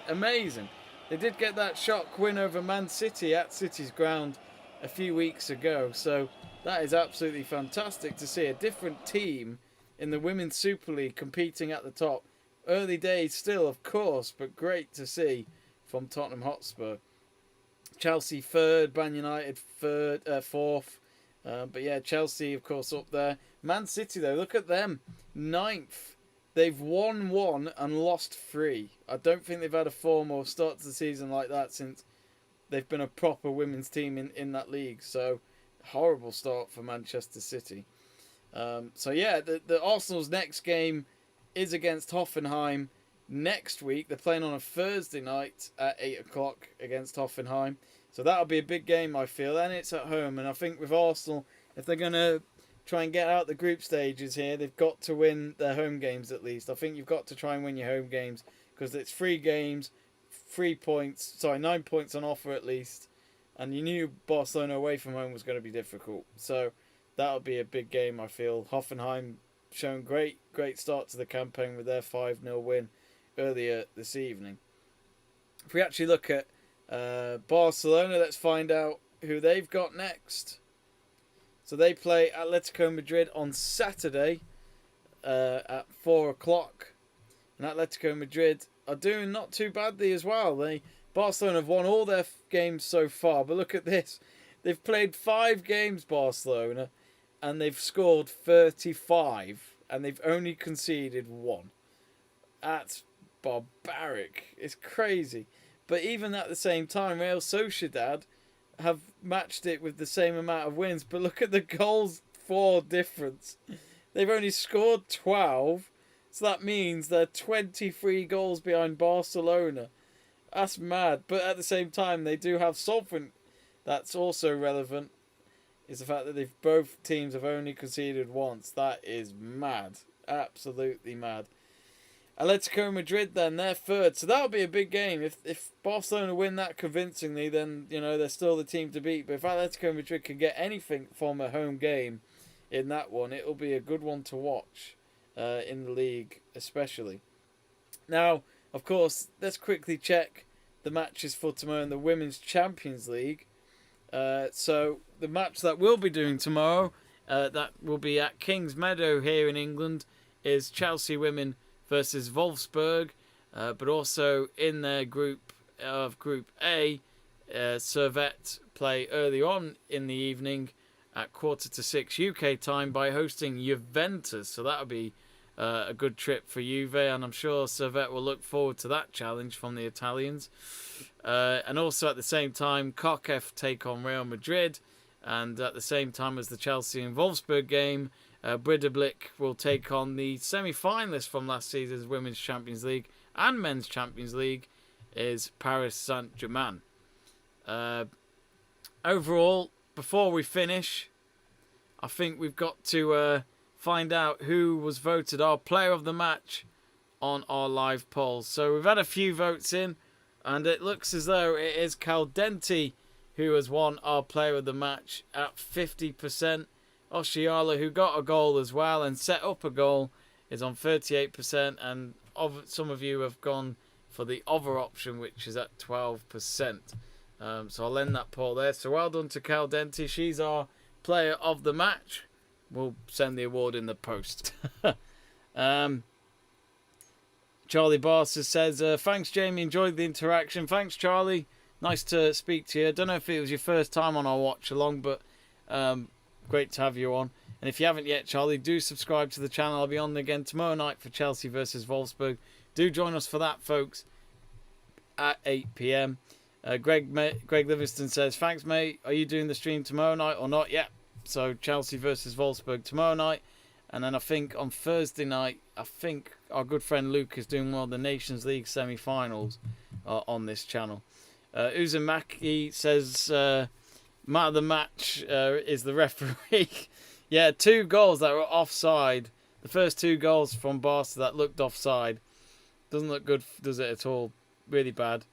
amazing. They did get that shock win over Man City at City's ground a few weeks ago. So that is absolutely fantastic to see a different team in the Women's Super League competing at the top. Early days still, of course, but great to see from Tottenham Hotspur. Chelsea 3rd, Man United 4th. But yeah, Chelsea, of course, up there. Man City, though, look at them. 9th. They've won 1 and lost 3. I don't think they've had a form or start to the season like that since they've been a proper women's team in that league. So, horrible start for Manchester City. So yeah, the Arsenal's next game is against Hoffenheim next week. They're playing on a Thursday night at 8 o'clock against Hoffenheim. So that'll be a big game, I feel, and it's at home. And I think with Arsenal, if they're going to try and get out the group stages here, they've got to win their home games at least. I think you've got to try and win your home games because it's 3 games, 9 points on offer at least. And you knew Barcelona away from home was going to be difficult. So that'll be a big game, I feel. Hoffenheim shown great start to the campaign with their 5-0 win earlier this evening. If we actually look at Barcelona, let's find out who they've got next. So they play Atletico Madrid on Saturday at 4 o'clock. And Atletico Madrid are doing not too badly as well. They Barcelona have won all their games so far, but look at this. They've played 5 games, Barcelona, and they've scored 35, and they've only conceded 1. That's barbaric. It's crazy. But even at the same time, Real Sociedad have matched it with the same amount of wins. But look at the goals for difference. They've only scored 12, so that means they're 23 goals behind Barcelona. That's mad. But at the same time, they do have something that's also relevant, is the fact that both teams have only conceded once. That is mad. Absolutely mad. Atletico Madrid then, they're third. So that'll be a big game. If Barcelona win that convincingly, then, you know, they're still the team to beat. But if Atletico Madrid can get anything from a home game in that one, it'll be a good one to watch in the league especially. Now, of course, let's quickly check the matches for tomorrow in the Women's Champions League. So the match that we'll be doing tomorrow, that will be at Kings Meadow here in England, is Chelsea Women versus Wolfsburg. But also in their group of Group A, Servette play early on in the evening at 5:45 UK time by hosting Juventus. So that'll be a good trip for Juve, and I'm sure Servette will look forward to that challenge from the Italians. And also at the same time, Kharkiv take on Real Madrid, and at the same time as the Chelsea and Wolfsburg game, Breidablik will take on the semi-finalists from last season's Women's Champions League and Men's Champions League, is Paris Saint-Germain. Overall, before we finish, I think we've got to find out who was voted our player of the match on our live polls. So we've had a few votes in, and it looks as though it is Caldenti who has won our player of the match at 50%. Oshiala, who got a goal as well and set up a goal, is on 38%, and some of you have gone for the other option, which is at 12%. So I'll end that poll there. So well done to Caldenti. She's our player of the match. We'll send the award in the post. Charlie Barser says, thanks, Jamie. Enjoyed the interaction. Thanks, Charlie. Nice to speak to you. I don't know if it was your first time on our watch along, but great to have you on. And if you haven't yet, Charlie, do subscribe to the channel. I'll be on again tomorrow night for Chelsea versus Wolfsburg. Do join us for that, folks, at 8 p.m. Greg Livingston says, thanks, mate. Are you doing the stream tomorrow night or not? Yeah. So Chelsea versus Wolfsburg tomorrow night. And then I think on Thursday night, I think our good friend Luke is doing one of the Nations League semi-finals on this channel. Uzumaki says, man of the match is the referee. Yeah, 2 goals that were offside. The first 2 goals from Barca that looked offside. Doesn't look good, does it, at all? Really bad.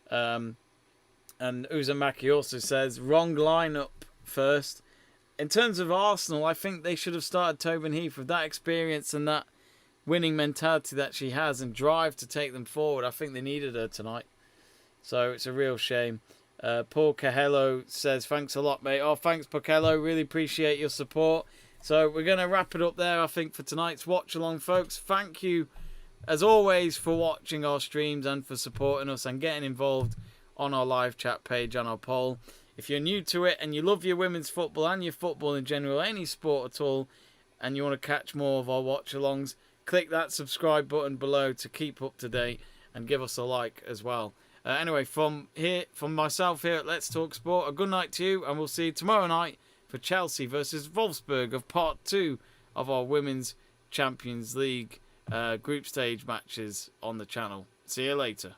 And Uzumaki also says, wrong lineup first. In terms of Arsenal, I think they should have started Tobin Heath with that experience and that winning mentality that she has and drive to take them forward. I think they needed her tonight. So it's a real shame. Paul Cahello says, thanks a lot, mate. Oh, thanks, Pacello. Really appreciate your support. So we're going to wrap it up there, I think, for tonight's watch along, folks. Thank you, as always, for watching our streams and for supporting us and getting involved on our live chat page and our poll. If you're new to it and you love your women's football and your football in general, any sport at all, and you want to catch more of our watch-alongs, click that subscribe button below to keep up to date and give us a like as well. Anyway, from myself here at Let's Talk Sport, a good night to you, and we'll see you tomorrow night for Chelsea versus Wolfsburg of Part 2 of our Women's Champions League group stage matches on the channel. See you later.